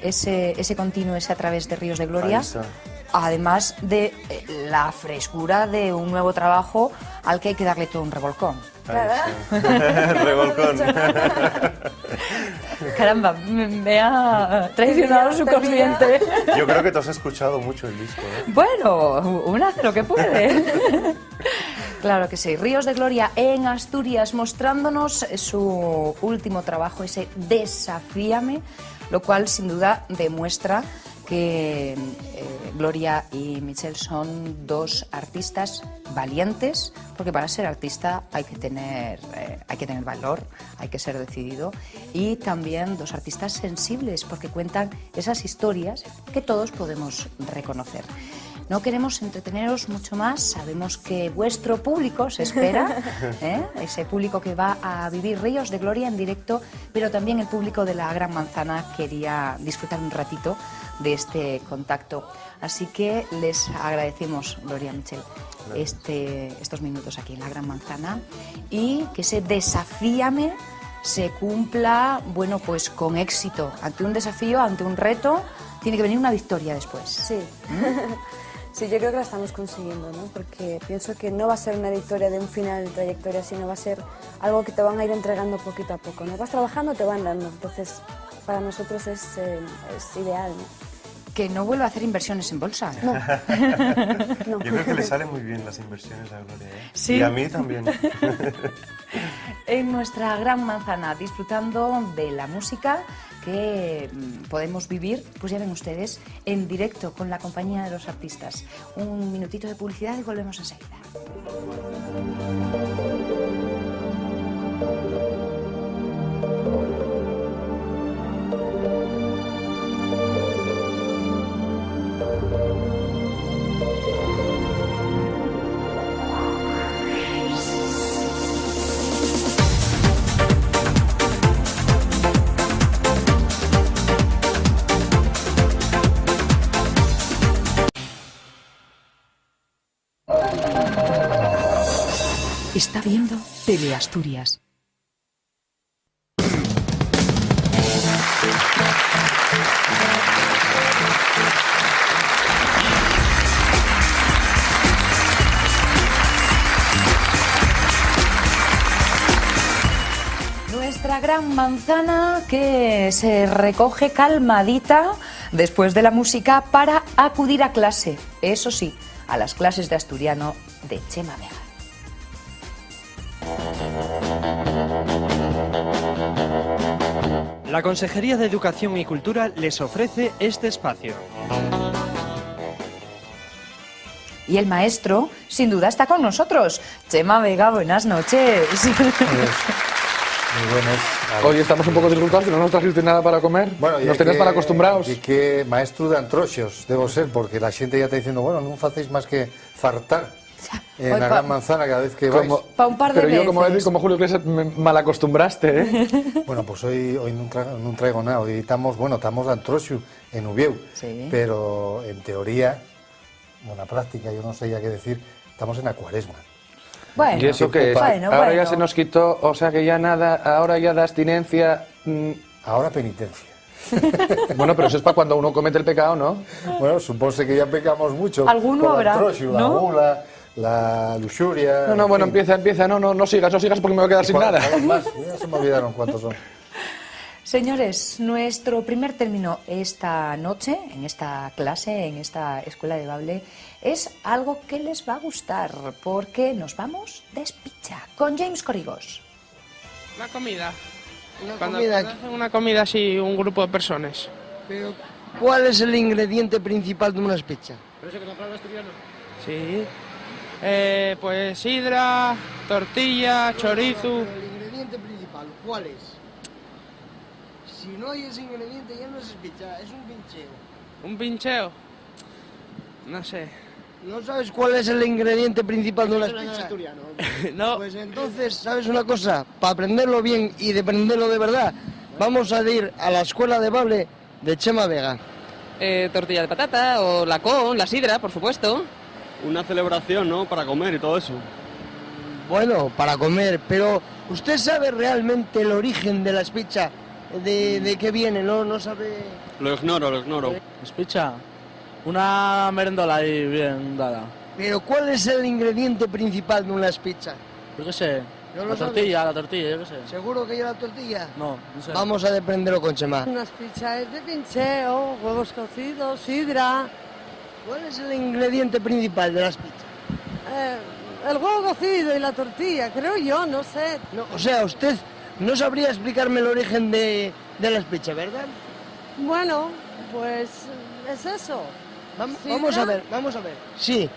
ese continuo, ese a través de Ríos de Gloria. Ahí está. Además de la frescura de un nuevo trabajo al que hay que darle todo un revolcón. Revolcón. Caramba, me ha traicionado su consciente. Yo creo que tú has escuchado mucho el disco, ¿eh? Bueno, una hace lo que puede. Claro que sí. Ríos de Gloria en Asturias, mostrándonos su último trabajo, ese Desafíame, lo cual sin duda demuestra que Gloria y Michel son dos artistas valientes, porque para ser artista hay que tener valor, hay que ser decidido, y también dos artistas sensibles, porque cuentan esas historias que todos podemos reconocer. No queremos entreteneros mucho más, sabemos que vuestro público se espera, ese público que va a vivir Ríos de Gloria en directo, pero también el público de la Gran Manzana quería disfrutar un ratito de este contacto. Así que les agradecemos, Gloria, Michel, estos minutos aquí en la Gran Manzana y que ese Desafíame se cumpla, bueno, pues con éxito. Ante un desafío, ante un reto, tiene que venir una victoria después. Sí. Sí, yo creo que la estamos consiguiendo, ¿no? Porque pienso que no va a ser una victoria de un final de trayectoria, sino va a ser algo que te van a ir entregando poquito a poco, ¿no? Vas trabajando, te van dando. Entonces, para nosotros es ideal, ¿no? Que no vuelva a hacer inversiones en bolsa. No. Yo creo que le salen muy bien las inversiones a Gloria, ¿eh? Sí. Y a mí también. En nuestra Gran Manzana, disfrutando de la música que podemos vivir, pues ya ven ustedes, en directo con la compañía de los artistas. Un minutito de publicidad y volvemos enseguida. Está viendo Teleasturias. Nuestra Gran Manzana que se recoge calmadita después de la música para acudir a clase. Eso sí, a las clases de asturiano de Chema Vega. La Consejería de Educación y Cultura les ofrece este espacio. Y el maestro, sin duda, está con nosotros. Chema Vega, buenas noches. Muy buenas. Hoy estamos un poco disgustados, que no nos trajiste nada para comer. Bueno, nos tenéis para acostumbrados. Y que maestro de antroxos debo ser, porque la xente ya está diciendo, bueno, non facéis máis que fartar en la Gran Manzana cada vez que vais. Pa un par de Pero yo, como veces. Julio Iglesias, me malacostumbraste, ¿eh? Bueno, pues hoy non traigo nada. Hoy estamos de antroxo en Ubieu. Sí. Pero en teoría, en la práctica, yo no sé ya qué decir, estamos en la cuaresma. Bueno, ¿Y eso qué es? bueno, Ahora bueno. ya se nos quitó, o sea que ya nada, ahora ya de abstinencia Ahora penitencia. Bueno, pero eso es para cuando uno comete el pecado, ¿no? Bueno, supónse que ya pecamos mucho. Alguno con habrá, el troxio, la ¿no? gula, la luxuria... No, bueno, empieza, no sigas porque me voy a quedar sin nada. Más, ya se me olvidaron cuántos son. Señores, nuestro primer término esta noche, en esta clase, en esta escuela de Bable, es algo que les va a gustar, porque nos vamos de espicha con James Corrigos. Una comida. Comida. Una comida así, un grupo de personas. Pero, ¿cuál es el ingrediente principal de una espicha? ¿Pero eso que no habla asturiano? Sí. Pues sidra, tortilla, chorizo. El ingrediente principal, ¿cuál es? Si no hay ese ingrediente ya no es espicha, es un pincheo. ¿Un pincheo? No sé. ¿No sabes cuál es el ingrediente principal de una espicha? No. Pues entonces, ¿sabes una cosa? Para aprenderlo bien y de aprenderlo de verdad, vamos a ir a la escuela de Bable de Chema Vega. Tortilla de patata o la con, la sidra, por supuesto. Una celebración, ¿no? Para comer y todo eso. Bueno, para comer, pero ¿usted sabe realmente el origen de la espicha? ¿De qué viene? No sabe... Lo ignoro. Espicha. Una merendola ahí bien dada. Pero ¿cuál es el ingrediente principal de una espicha? Yo qué sé. ¿No lo La tortilla, yo qué sé. ¿Seguro que lleva tortilla? No sé. Vamos a aprenderlo con Chema. Una espicha es de pincheo, huevos cocidos, sidra. ¿Cuál es el ingrediente principal de la espicha? El huevo cocido y la tortilla, creo yo, no sé. No, o sea, usted no sabría explicarme el origen de la espicha, ¿verdad? Bueno, pues es eso. Vamos a ver. Sí,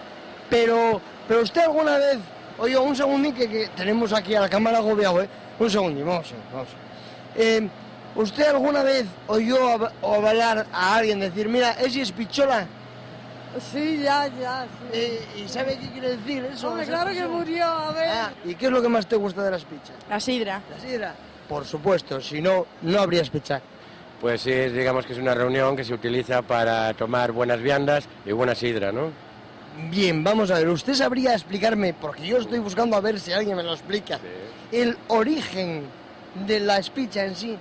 pero usted alguna vez... Oye, un segundín que tenemos aquí a la cámara agobiado, ¿eh? Un segundín, vamos a ver. ¿Usted alguna vez oyó hablar a alguien decir, mira, es espichola? Sí, ya, sí. ¿Y sabe qué quiere decir eso? Hombre, claro que murió, a ver. ¿Y qué es lo que más te gusta de la espicha? La sidra. La sidra. Por supuesto, si no, no habría espicha. Pues sí, digamos que es una reunión que se utiliza para tomar buenas viandas y buena sidra, ¿no? Bien, vamos a ver, ¿usted sabría explicarme, porque yo estoy buscando a ver si alguien me lo explica, el origen de la espicha en sí?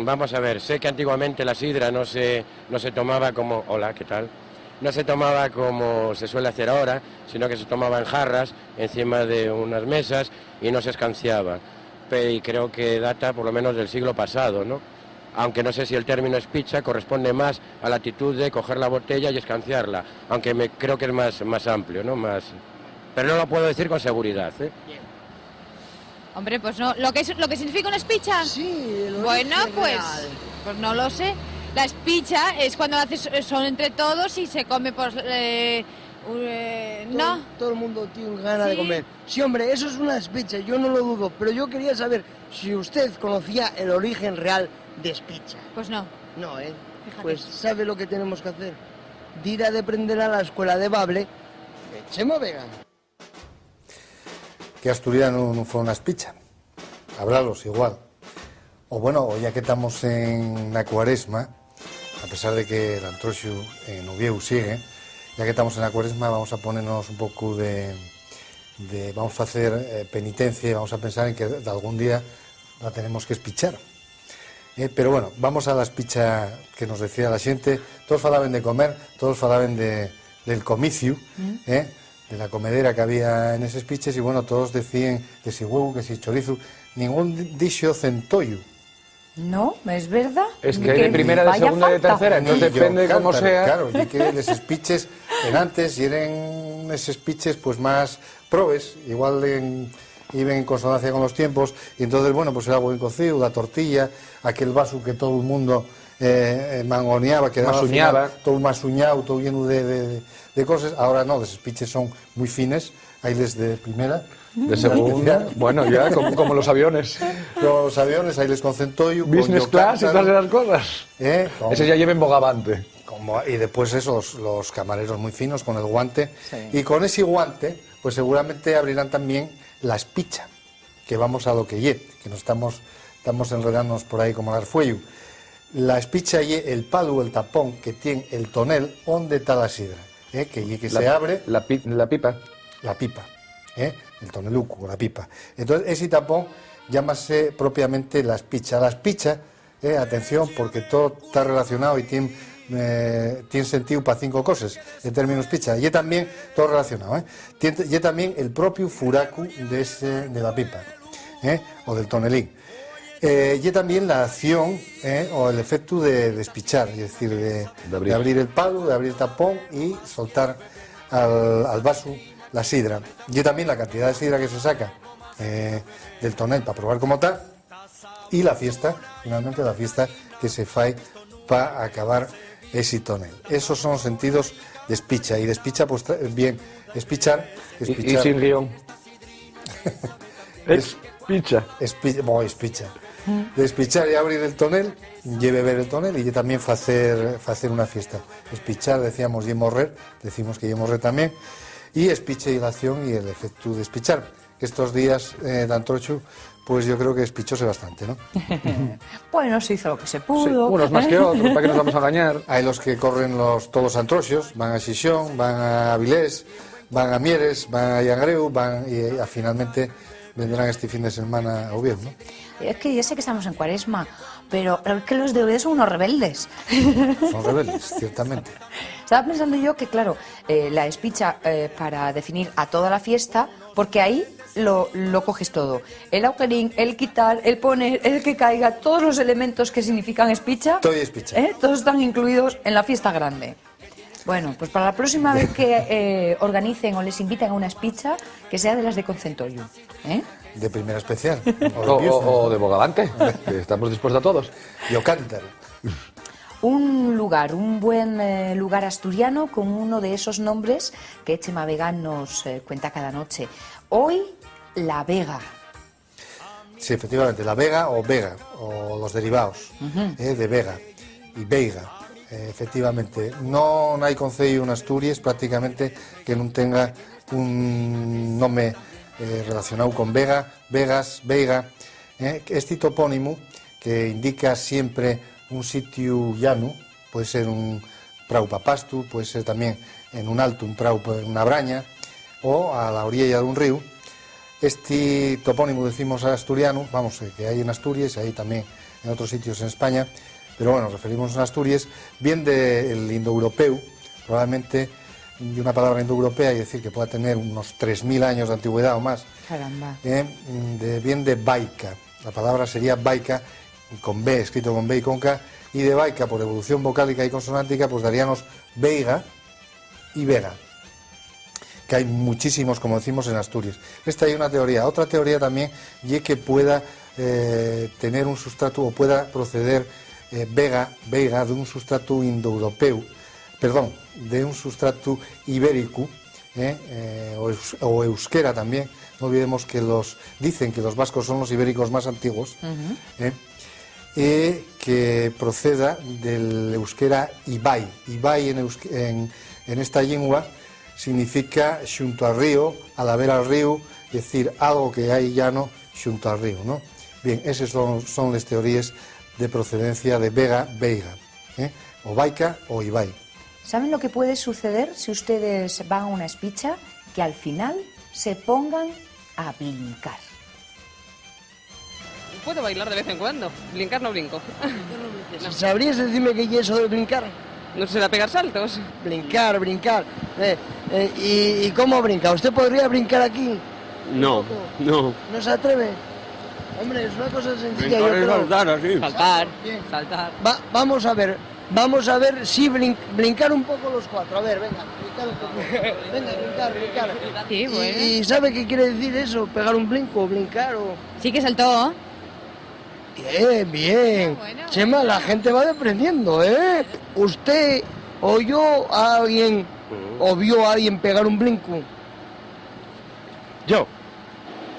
Vamos a ver, sé que antiguamente la sidra no se tomaba como... Hola, ¿qué tal? No se tomaba como se suele hacer ahora, sino que se tomaba en jarras, encima de unas mesas, y no se escanciaba. Y creo que data por lo menos del siglo pasado, ¿no? Aunque no sé si el término espicha corresponde más a la actitud de coger la botella y escanciarla, aunque creo que es más amplio, ¿no? Pero no lo puedo decir con seguridad, ¿eh? Hombre, pues no, ¿lo que significa una espicha? Sí, bueno, pues no lo sé. La espicha es cuando son entre todos y se come, pues, ¿no? Todo el mundo tiene ganas de comer. Sí, hombre, eso es una espicha, yo no lo dudo, pero yo quería saber si usted conocía el origen real de espicha. Pues no. No, ¿eh? Fíjate. Pues ¿sabe lo que tenemos que hacer? Ir a aprender a la escuela de Bable de Chema Vega. Que asturiano non foi unha espicha. Hablalos igual. O bueno, ya que estamos en la cuaresma, a pesar de que el Antroxio en Oviedo sigue, ya que estamos en la cuaresma vamos a ponernos un poco vamos a hacer penitencia y vamos a pensar en que algún día la tenemos que espichar. Pero bueno, vamos a la espicha que nos decía la xente. Todos falaban de comer, todos falaban del comicio, de la comedera que había en esos piches, y bueno, todos decían que si huevo, que si chorizo, ningún dixo centollo. No, es verdad. Es que hay de primera, de segunda y de tercera, entonces depende de cómo sea. Claro, y que esos piches en antes y eran esos piches pues más probes, igual iban en consonancia con los tiempos, y entonces bueno, pues el agua bien cocido, la tortilla, aquel vaso que todo el mundo mangoneaba, quedaba masuñaba, todo masuñado, todo lleno de cosas. Ahora no, esos piches son muy fines, hay les de primera, de segunda, bueno, ya como los aviones. Como los aviones, hay les con centollo, business class y todas esas cosas. Ese ya lleven bogavante. Y después eso, los camareros muy finos con el guante. Sí. Y con ese guante, pues seguramente abrirán también la espicha, que vamos a lo que que nos estamos enredándonos por ahí como el arfuello. La espicha y el palo, el tapón que tiene el tonel, ¿dónde está la sidra? Que se abre... La pipa. La pipa. el toneluco, la pipa. Entonces, ese tapón llámase propiamente la espicha. La espicha, atención, porque todo está relacionado y tiene sentido para 5 cosas en términos espicha. Y también todo relacionado, y también el propio furacu de la pipa, o del tonelín. Y también la acción o el efecto de espichar, es decir, de abrir el palo, de abrir el tapón y soltar al vaso la sidra. Y también la cantidad de sidra que se saca del tonel para probar cómo está, y la fiesta, finalmente la fiesta que se fai para acabar ese tonel. Esos son los sentidos de espicha, y de espicha, pues bien, espichar. Y sin guión. Espicha. Espicha. Despichar y abrir el tonel, y beber el tonel, y también hacer una fiesta. Espichar, decíamos, y morrer, decimos que y morrer también, y espiche y la acción y el efecto de espichar. Estos días de Antrochu, pues yo creo que espichóse bastante, ¿no? Bueno, se hizo lo que se pudo. Sí, unos más que otros, ¿para qué nos vamos a engañar? Hay los que corren todos los antroxios, van a Xixón, van a Avilés, van a Mieres, van a Llangreu, y finalmente vendrán este fin de semana a Oviedo, ¿no? Es que ya sé que estamos en Cuaresma, pero es que los de Oviedo son unos rebeldes. Son rebeldes, ciertamente. Estaba pensando yo que, claro, la espicha para definir a toda la fiesta, porque ahí lo coges todo. El augerín, el quitar, el poner, el que caiga, todos los elementos que significan espicha. Todo espicha. Todos están incluidos en la fiesta grande. Bueno, pues para la próxima vez que organicen o les inviten a una espicha, que sea de las de Concentorio. De primera especial. O de Bogavante, que estamos dispuestos a todos. Y o cántaro. Un buen lugar asturiano con uno de esos nombres que Chema Vega nos cuenta cada noche. Hoy, La Vega. Sí, efectivamente, La Vega o Vega, o los derivados de Vega y Veiga. Efectivamente, no hay concello en Asturias prácticamente que no tenga un nombre relacionado con Vega, Vegas, Veiga. Este topónimo que indica siempre un sitio llano, puede ser un prau para pasto, puede ser también en un alto un prau para una braña, o a la orilla de un río. Este topónimo decimos asturiano, vamos, que hay en Asturias, hay también en otros sitios en España, pero bueno, referimos a Asturias, bien del indoeuropeo, probablemente de una palabra indoeuropea, y decir que pueda tener unos 3.000 años de antigüedad o más. Caramba. Bien de Baica, la palabra sería Baica, con B, escrito con B y con K, y de Baica, por evolución vocálica y consonántica, pues daríamos Veiga y Vega, que hay muchísimos, como decimos, en Asturias. Esta hay una teoría. Otra teoría también y que pueda tener un sustrato, o pueda proceder Veiga de un sustrato indoeuropeo, perdón, de un sustrato ibérico, o euskera también. No olvidemos que dicen que los vascos son los ibéricos más antiguos, que proceda del euskera ibai. Ibai en esta lengua significa xunto al río, a la vera al río, es decir, algo que hay llano xunto al río, ¿no? Bien, esas son las teorías de procedencia de Vega, Veiga, o Baica o Ibai. ¿Saben lo que puede suceder si ustedes van a una espicha? Que al final se pongan a brincar. Puedo bailar de vez en cuando, brincar no brinco. ¿Sabrías decirme qué es eso de brincar? ¿No será pegar saltos? Brincar. ¿Y cómo brinca? ¿Usted podría brincar aquí? No. ¿No se atreve? Hombre, es una cosa sencilla. Saltar. Vamos a ver si brincar un poco los cuatro. A ver, venga, brincar un poco. Venga, brincar. Sí, bueno. ¿Y sabe qué quiere decir eso? ¿Pegar un brinco, brincar o...? Sí que saltó. Bien. Bueno, Chema, la gente va aprendiendo, ¿eh? ¿Usted oyó a alguien o vio a alguien pegar un brinco? Yo.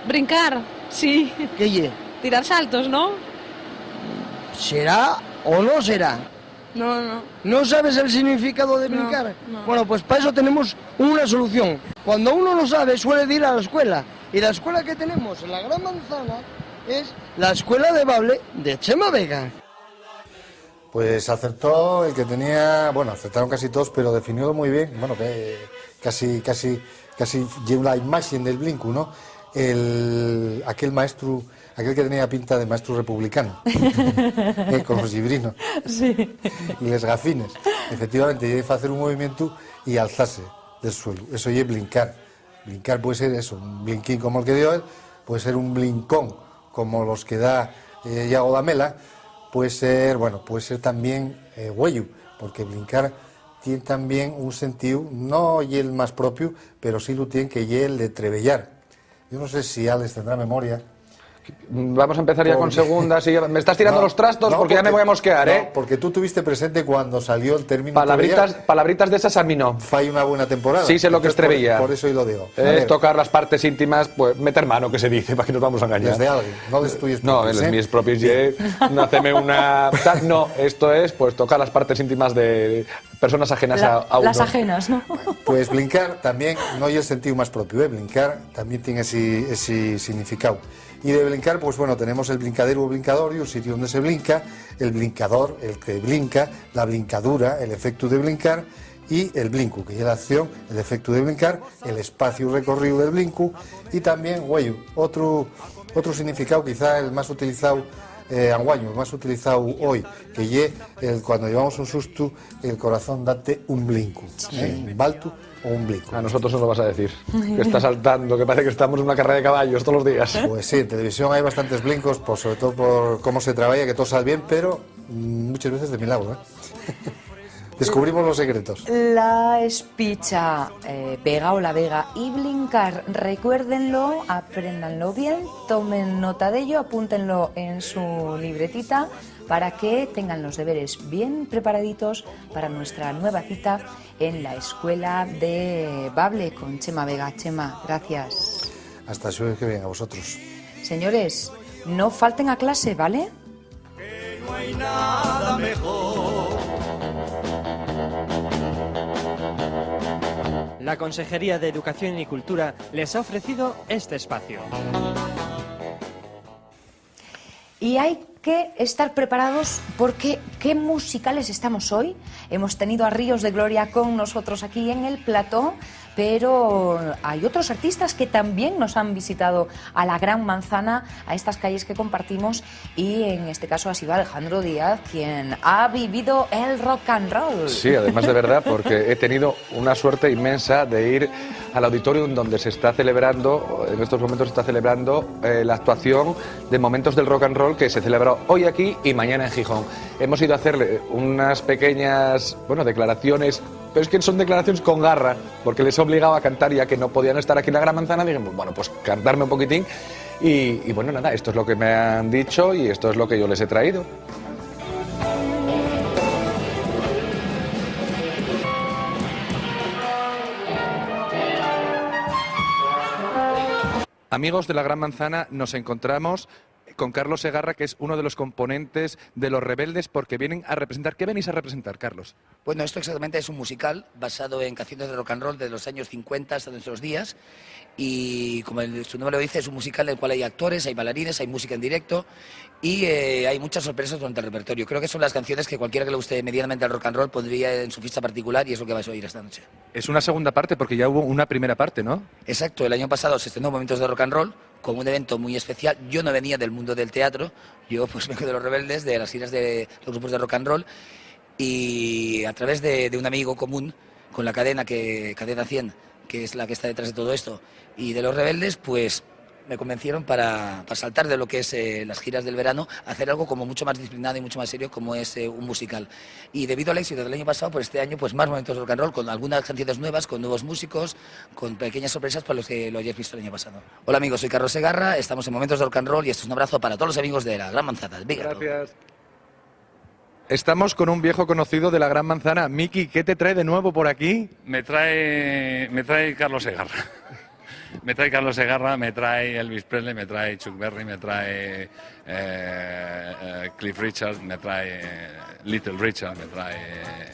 Brincar, sí. ¿Qué ye? Tirar saltos, ¿no? ¿Será o no será? No. ¿No sabes el significado de brincar? No. Bueno, pues para eso tenemos una solución. Cuando uno no sabe, suele ir a la escuela. Y la escuela que tenemos en la Gran Manzana es la Escuela de Baile de Chema Vega. Pues acertó el que tenía, bueno, acertaron casi todos, pero definió muy bien, bueno, que casi lleva la imagen del brinco, ¿no? aquel maestro, aquel que tenía pinta de maestro republicano, con los gibrinos y les gafines. Efectivamente, hay que hacer un movimiento y alzarse del suelo. Eso es blincar. Blincar puede ser eso, un blinquín como el que dio él, puede ser un blincón como los que da Iago Damela, puede ser también huello, porque blincar tiene también un sentido, no y el más propio, pero sí lo tiene que y el de trebellar. Yo no sé si Alex tendrá memoria. Vamos a empezar ya con segundas. Y me estás tirando los trastos porque ya me voy a mosquear, ¿eh? Porque tú tuviste presente cuando salió el término. Palabritas de esas a mí no. Fue una buena temporada. Sí, sé lo que es trebellar. Por eso hoy lo digo. Es tocar las partes íntimas, pues meter mano, que se dice, para que nos vamos a engañar. Desde alguien, no les tuyos propios. No, les míos propios. No haceme una. No, esto es pues tocar las partes íntimas de personas ajenas a uno. Las ajenas, ¿no? Pues blincar también no hay el sentido más propio, ¿eh? Blincar también tiene ese significado. Y de blincar, pues bueno, tenemos el blincadero o blincadorio, un sitio donde se blinca, el blincador, el que blinca, la blincadura, el efecto de blincar, y el blinku, que es la acción, el efecto de blincar, el espacio recorrido del blinku, y también, güey, otro significado, quizá el más utilizado anguaño, el más utilizado hoy, que es cuando llevamos un susto, el corazón date un blinku, un baltu o un blinco. A nosotros nos lo vas a decir, que está saltando, que parece que estamos en una carrera de caballos todos los días. Pues sí, en televisión hay bastantes blincos, sobre todo por cómo se trabaja, que todo sale bien, pero muchas veces de milagro, ¿eh? Descubrimos los secretos. La espicha, Vega o la Vega y blincar, recuérdenlo, apréndanlo bien, tomen nota de ello, apúntenlo en su libretita para que tengan los deberes bien preparaditos para nuestra nueva cita en la escuela de Bable con Chema Vega. Chema, gracias. Hasta el jueves que viene, a vosotros. Señores, no falten a clase, ¿vale? Que no hay nada mejor. La Consejería de Educación y Cultura les ha ofrecido este espacio. Y hay que estar preparados porque qué musicales estamos hoy. Hemos tenido a Ríos de Gloria con nosotros aquí en el plató, pero hay otros artistas que también nos han visitado a la Gran Manzana, a estas calles que compartimos, y en este caso ha sido Alejandro Díaz quien ha vivido el rock and roll. Sí, además de verdad, porque he tenido una suerte inmensa de ir al auditorium donde se está celebrando, en estos momentos se está celebrando la actuación de Momentos del Rock and Roll, que se celebra hoy aquí y mañana en Gijón. Hemos ido a hacerle unas pequeñas, declaraciones, pero es que son declaraciones con garra, porque les he obligado a cantar ya que no podían estar aquí en la Gran Manzana. Dijimos, pues cantarme un poquitín y bueno, nada, esto es lo que me han dicho y esto es lo que yo les he traído. Amigos de la Gran Manzana, nos encontramos con Carlos Segarra, que es uno de los componentes de Los Rebeldes, porque vienen a representar. ¿Qué venís a representar, Carlos? Bueno, esto exactamente es un musical basado en canciones de rock and roll de los años 50 hasta nuestros días, y como su nombre lo dice, es un musical en el cual hay actores, hay bailarines, hay música en directo y hay muchas sorpresas durante el repertorio. Creo que son las canciones que cualquiera que le guste medianamente al rock and roll pondría en su fiesta particular, y es lo que vais a oír esta noche. Es una segunda parte, porque ya hubo una primera parte, ¿no? Exacto, el año pasado se estrenó Momentos de Rock and Roll con un evento muy especial. Yo no venía del mundo del teatro, yo pues vengo de Los Rebeldes, de las giras de los grupos de rock and roll, y a través de un amigo común con la cadena 100, que es la que está detrás de todo esto, y de Los Rebeldes, pues me convencieron para saltar de lo que es las giras del verano, hacer algo como mucho más disciplinado y mucho más serio, como es un musical. Y debido al éxito del año pasado, pues este año pues más Momentos de Rock and Roll, con algunas canciones nuevas, con nuevos músicos, con pequeñas sorpresas para los que lo hayáis visto el año pasado. Hola amigos, soy Carlos Segarra, estamos en Momentos de Rock and Roll y esto es un abrazo para todos los amigos de la Gran Manzana. Gracias. Estamos con un viejo conocido de la Gran Manzana. Miki, ¿qué te trae de nuevo por aquí? Me trae Carlos Segarra. Me trae Carlos Segarra, me trae Elvis Presley, me trae Chuck Berry, me trae Cliff Richard, me trae Little Richard, me trae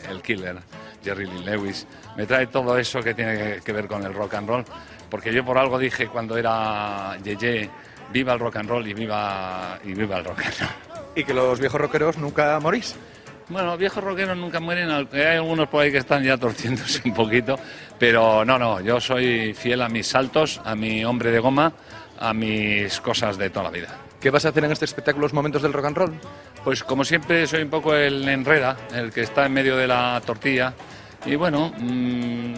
El Killer, Jerry Lee Lewis. Me trae todo eso que tiene que ver con el rock and roll, porque yo por algo dije cuando era Yeye, viva el rock and roll y viva el rock and roll. Y que los viejos rockeros nunca morís. Bueno, los viejos rockeros nunca mueren, aunque hay algunos por ahí que están ya torciéndose un poquito, pero no, yo soy fiel a mis saltos, a mi hombre de goma, a mis cosas de toda la vida. ¿Qué vas a hacer en este espectáculo Los Momentos del Rock and Roll? Pues como siempre soy un poco el enreda, el que está en medio de la tortilla. Y bueno,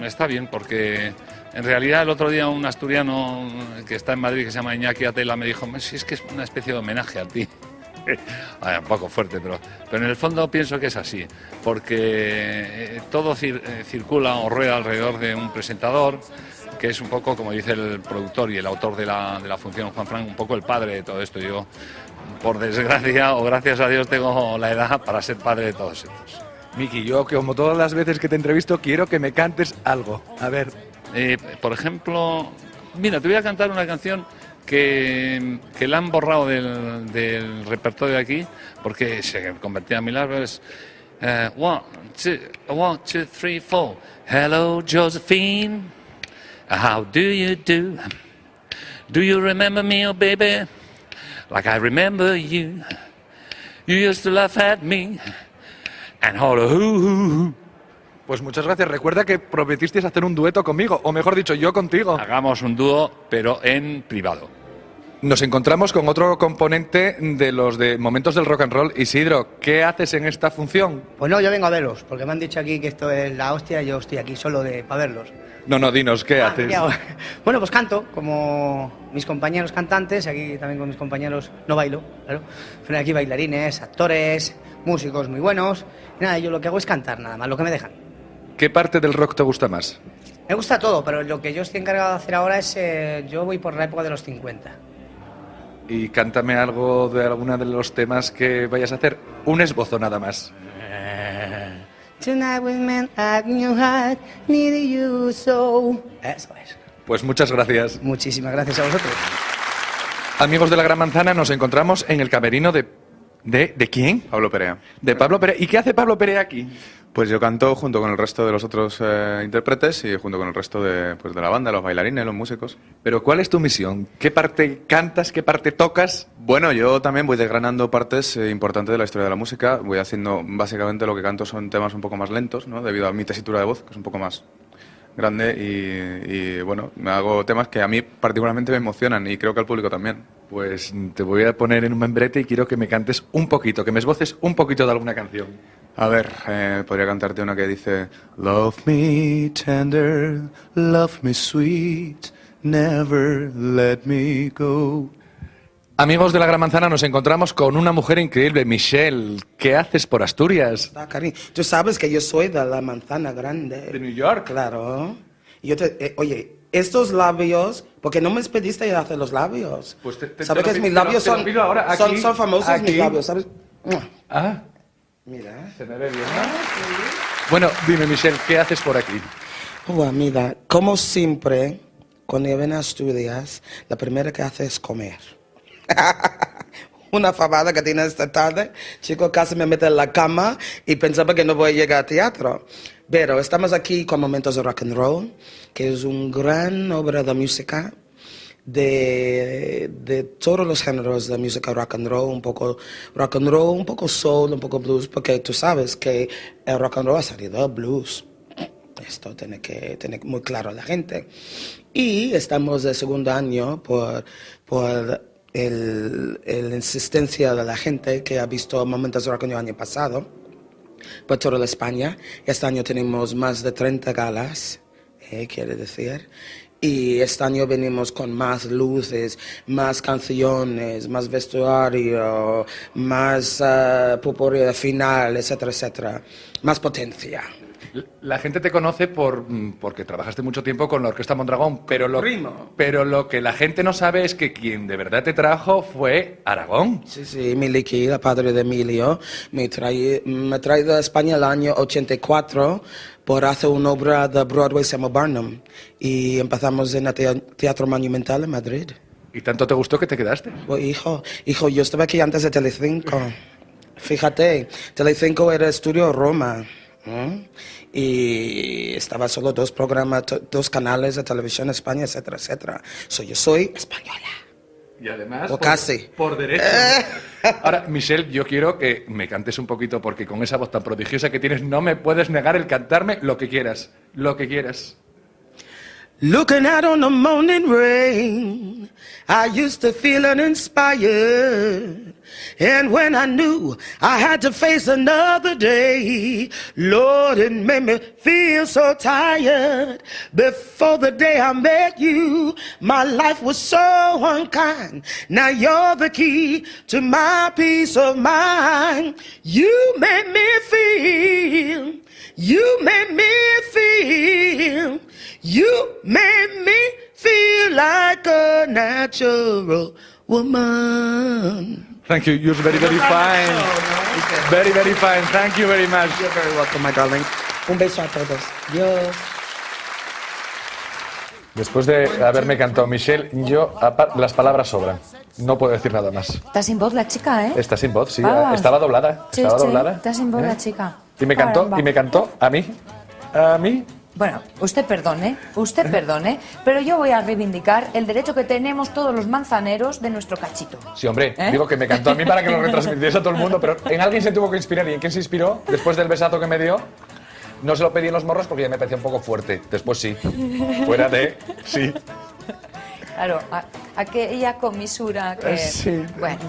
está bien porque en realidad el otro día un asturiano que está en Madrid, que se llama Iñaki Atela, me dijo, si es que es una especie de homenaje a ti. Un poco fuerte, pero en el fondo pienso que es así, porque todo circula o rueda alrededor de un presentador, que es un poco, como dice el productor y el autor de la función, Juan Fran, un poco el padre de todo esto. Yo, por desgracia o gracias a Dios, tengo la edad para ser padre de todos estos. Miki, yo como todas las veces que te entrevisto quiero que me cantes algo. A ver. Por ejemplo, mira, te voy a cantar una canción que la han borrado del repertorio de aquí porque se convertía en milagros. 1, 2, 3, 4. Hello, Josephine. How do you do? Do you remember me, oh baby? Like I remember you. You used to laugh at me. And holla hoo. Pues muchas gracias. Recuerda que prometisteis hacer un dueto conmigo, o mejor dicho, yo contigo. Hagamos un dúo, pero en privado. Nos encontramos con otro componente de los de Momentos del Rock and Roll. Isidro, ¿qué haces en esta función? Pues no, yo vengo a verlos, porque me han dicho aquí que esto es la hostia y yo estoy aquí solo para verlos. No, dinos, ¿qué haces? Bueno, pues canto, como mis compañeros cantantes, aquí también con mis compañeros no bailo, claro. Pero aquí bailarines, actores, músicos muy buenos. Y nada, yo lo que hago es cantar, nada más, lo que me dejan. ¿Qué parte del rock te gusta más? Me gusta todo, pero lo que yo estoy encargado de hacer ahora es, yo voy por la época de los 50. Y cántame algo de alguno de los temas que vayas a hacer. Un esbozo nada más. Tonight with men at your heart, need you so. Eso es. Pues muchas gracias. Muchísimas gracias a vosotros. Amigos de la Gran Manzana, nos encontramos en el camerino ¿de quién? Pablo Perea. De Pablo Perea. ¿Y qué hace Pablo Perea aquí? Pues yo canto junto con el resto de los otros intérpretes y junto con el resto de la banda, los bailarines, los músicos. Pero ¿cuál es tu misión? ¿Qué parte cantas? ¿Qué parte tocas? Bueno, yo también voy desgranando partes importantes de la historia de la música. Voy haciendo, básicamente lo que canto son temas un poco más lentos, ¿no? Debido a mi tesitura de voz, que es un poco más grande y bueno, me hago temas que a mí particularmente me emocionan y creo que al público también. Pues te voy a poner en un membrete y quiero que me cantes un poquito, que me esboces un poquito de alguna canción. A ver, podría cantarte una que dice: Love me tender, love me sweet, never let me go. Amigos de la Gran Manzana, nos encontramos con una mujer increíble, Michelle. ¿Qué haces por Asturias? Cariño, tú sabes que yo soy de la Manzana Grande. ¿De New York? Claro. Yo oye, estos labios, porque no me pediste de hacer los labios. Pues ¿sabes que mis labios son famosos aquí. mis labios, ¿sabes? Ah, mira. Se me ve bien, ¿no? Bueno, dime, Michelle, ¿qué haces por aquí? Mira, como siempre, cuando yo vengo a Asturias, la primera que hace es comer. Una fabada que tiene esta tarde, chico, casi me mete en la cama y pensaba que no voy a llegar al teatro. Pero estamos aquí con Momentos de Rock and Roll, que es una gran obra de música de todos los géneros de música rock and roll, un poco soul, un poco blues, porque tú sabes que el rock and roll ha salido del blues. Esto tiene que tener muy claro la gente. Y estamos de segundo año por la insistencia de la gente que ha visto Momentos de Rock and Roll el año pasado por toda la España. Este año tenemos más de 30 galas, quiere decir. Y este año venimos con más luces, más canciones, más vestuario, más pupurria final, etcétera, etcétera. Más potencia. La gente te conoce porque trabajaste mucho tiempo con la Orquesta Mondragón, pero lo que la gente no sabe es que quien de verdad te trajo fue Aragón. Sí, Miliki, el padre de Emilio, me traído a España el año 84 por hacer una obra de Broadway, se llama Barnum, y empezamos en el Teatro Monumental en Madrid. ¿Y tanto te gustó que te quedaste? Pues, hijo, yo estaba aquí antes de Telecinco. Fíjate, Telecinco era Estudio Roma. Y estaba solo 2 programas, 2 canales de televisión en España, etcétera, etcétera. Yo soy española. Y además, casi. Por derecho. Ahora, Michelle, yo quiero que me cantes un poquito porque con esa voz tan prodigiosa que tienes no me puedes negar el cantarme lo que quieras. Lo que quieras. Looking out on the morning rain, I used to feel uninspired. And when I knew I had to face another day, Lord, it made me feel so tired. Before the day I met you, my life was so unkind. Now you're the key to my peace of mind. You made me feel, you made me feel, you made me feel like a natural woman. Thank you. You're very, very fine. Very, very fine. Thank you very much. You're very welcome, my darling. Un beso a todos. Dios. Después de haberme cantado Michelle, yo las palabras sobran. No puedo decir nada más. Está sin voz la chica, ¿eh? Está sin voz, sí. Ah. Estaba doblada. Sí, estaba sí, doblada. está sin voz la chica. Y me cantó, Caramba. y me cantó a mí. A mí. Bueno, usted perdone, pero yo voy a reivindicar el derecho que tenemos todos los manzaneros de nuestro cachito. Sí, hombre, ¿Eh? digo que me cantó a mí para que lo retransmitiese a todo el mundo, pero en alguien se tuvo que inspirar. ¿Y en quién se inspiró después del besazo que me dio? No se lo pedí en los morros porque ya me parecía un poco fuerte. Después sí. Fuera de... Sí. Claro, aquella comisura que... Sí. Bueno,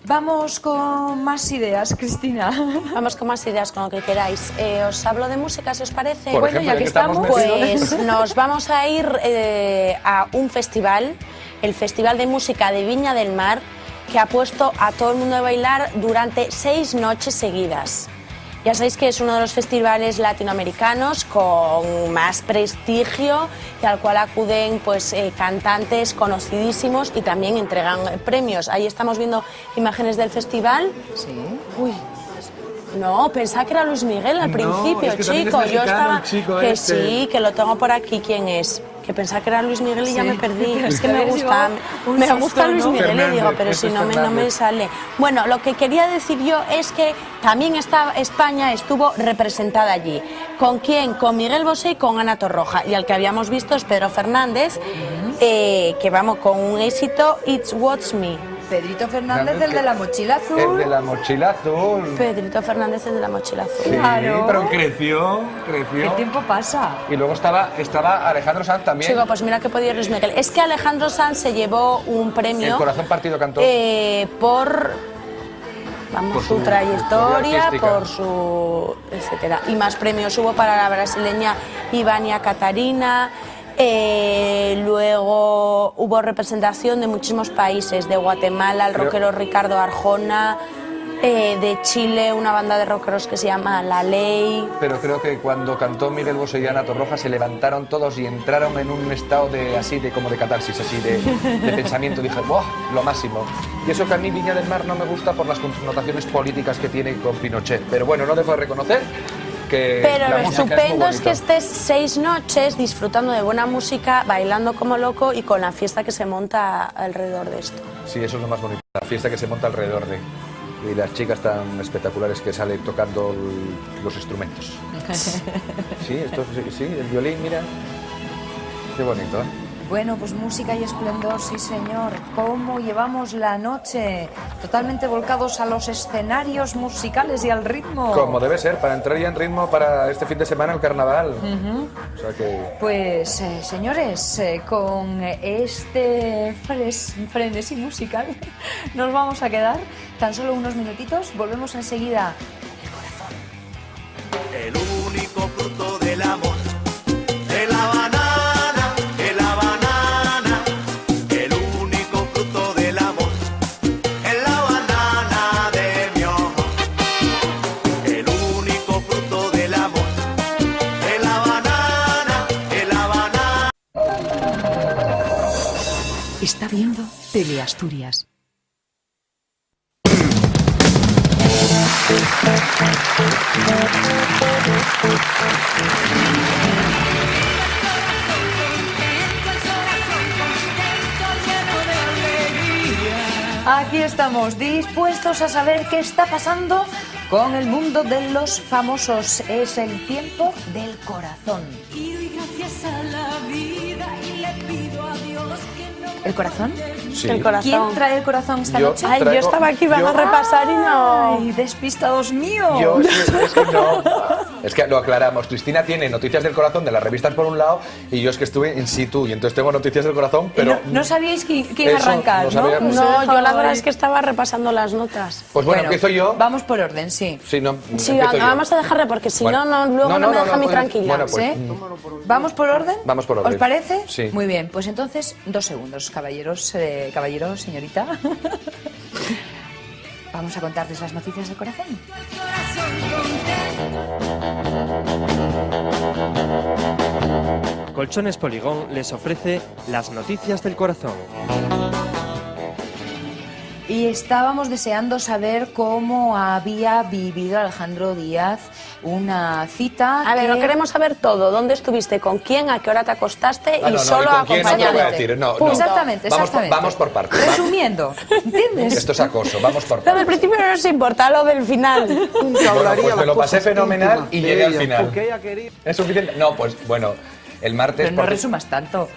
vamos con más ideas, Cristina. Vamos con más ideas, con lo que queráis. Os hablo de música, si os parece. Por ejemplo, ya que estamos pues nos vamos a ir a un festival, el Festival de Música de Viña del Mar, que ha puesto a todo el mundo a bailar durante 6 noches seguidas. Ya sabéis que es uno de los festivales latinoamericanos con más prestigio y al cual acuden pues, cantantes conocidísimos y también entregan premios. Ahí estamos viendo imágenes del festival. Sí. Uy. No, pensaba que era Luis Miguel al principio, es que también chico. es Yo mexicano estaba el chico que este. sí, que lo tengo por aquí. ¿Quién es? Que pensaba que era Luis Miguel y ya Sí. me perdí. Es que A me ver, gusta, digo, un me susto, gusta Luis ¿no? Miguel y digo, Fernández, pero este si es no me Fernández. sale. Bueno, lo que quería decir yo es que también España estuvo representada allí. ¿Con quién? Con Miguel Bosé y con Ana Torroja. Y al que habíamos visto es Pedro Fernández, que vamos con un éxito, It's What's Me. Pedrito Fernández, el de la mochila azul. El de la mochila azul. Pedrito Fernández es de la mochila azul. Sí, Claro. pero creció. ¿Qué tiempo pasa? Y luego estaba Alejandro Sanz también. Chico, pues mira que podía Luis Miguel. Es que Alejandro Sanz se llevó un premio El corazón partido cantó. por Por su su trayectoria, artística. por su etcétera. Y más premios hubo para la brasileña Ivania Catarina. Luego hubo representación de muchísimos países, de Guatemala el Creo- rockero Ricardo Arjona, de Chile una banda de rockeros que se llama La Ley. Pero creo que cuando cantó Miguel Bosé y Ana Torroja se levantaron todos y entraron en un estado de así de como de catarsis, así de pensamiento. Dije, ¡buah! Lo máximo. Y eso que a mí Viña del Mar no me gusta por las connotaciones políticas que tiene con Pinochet. Pero bueno, no dejo de reconocer que Pero la lo música estupendo es es muy que bonita. estés 6 noches disfrutando de buena música, bailando como loco y con la fiesta que se monta alrededor de esto. Sí, eso es lo más bonito. La fiesta que se monta alrededor de... Y las chicas tan espectaculares que salen tocando los instrumentos. Sí, esto sí, el violín, mira. Qué bonito, ¿eh? Bueno, pues música y esplendor, sí señor. ¿Cómo llevamos la noche? Totalmente volcados a los escenarios musicales y al ritmo. Como debe ser, para entrar ya en ritmo para este fin de semana el carnaval. Ujú. O sea que... Pues, señores, con este frenesí musical nos vamos a quedar tan solo unos minutitos. Volvemos enseguida. El único fruto del amor de la banana, de la banana. El único fruto del amor es la banana de mi ojo. El único fruto del amor de la banana, de la banana. Está viendo Teleasturias. Aquí estamos, dispuestos a saber qué está pasando con el mundo de los famosos. Es el tiempo del corazón. ¿El corazón? Sí. El corazón. ¿Quién trae el corazón esta Yo noche? Ay, yo estaba aquí, van a repasar y no. Ay, despistados míos. Yo, sí, es que no. Es que lo aclaramos. Cristina tiene Noticias del Corazón de las revistas por un lado y yo es que estuve in situ y entonces tengo Noticias del Corazón, pero... No sabíais quién Eso, arrancar, no ¿no? sabíamos. No, yo la verdad es que estaba repasando las notas. Pues bueno, empiezo yo. Vamos por orden, sí. Sí, no, Sí, empiezo yo. vamos a dejarle porque si Bueno. no, luego no me deja a mí tranquila. Bueno, pues, ¿Sí? ¿Vamos por orden? Vamos por orden. ¿Os parece? Sí. Muy bien, pues entonces 2 segundos, caballeros, señorita. Vamos a contarles las noticias del corazón. Colchones Poligón les ofrece las noticias del corazón. Y estábamos deseando saber cómo había vivido Alejandro Díaz una cita. A ver, lo queremos saber todo. ¿Dónde estuviste? ¿Con quién? ¿A qué hora te acostaste? Ah, y no, solo ¿y con quién? No te lo voy a acompañándote. decir. No, Punto. Exactamente, exactamente. Vamos por partes. Resumiendo, ¿entiendes? Esto es acoso, vamos por Pero partes. al principio no nos importa lo del final. Bueno, pues me lo pasé fenomenal y llegué al final. ¿Es suficiente? No, pues bueno, el martes... Pero no resumas tanto.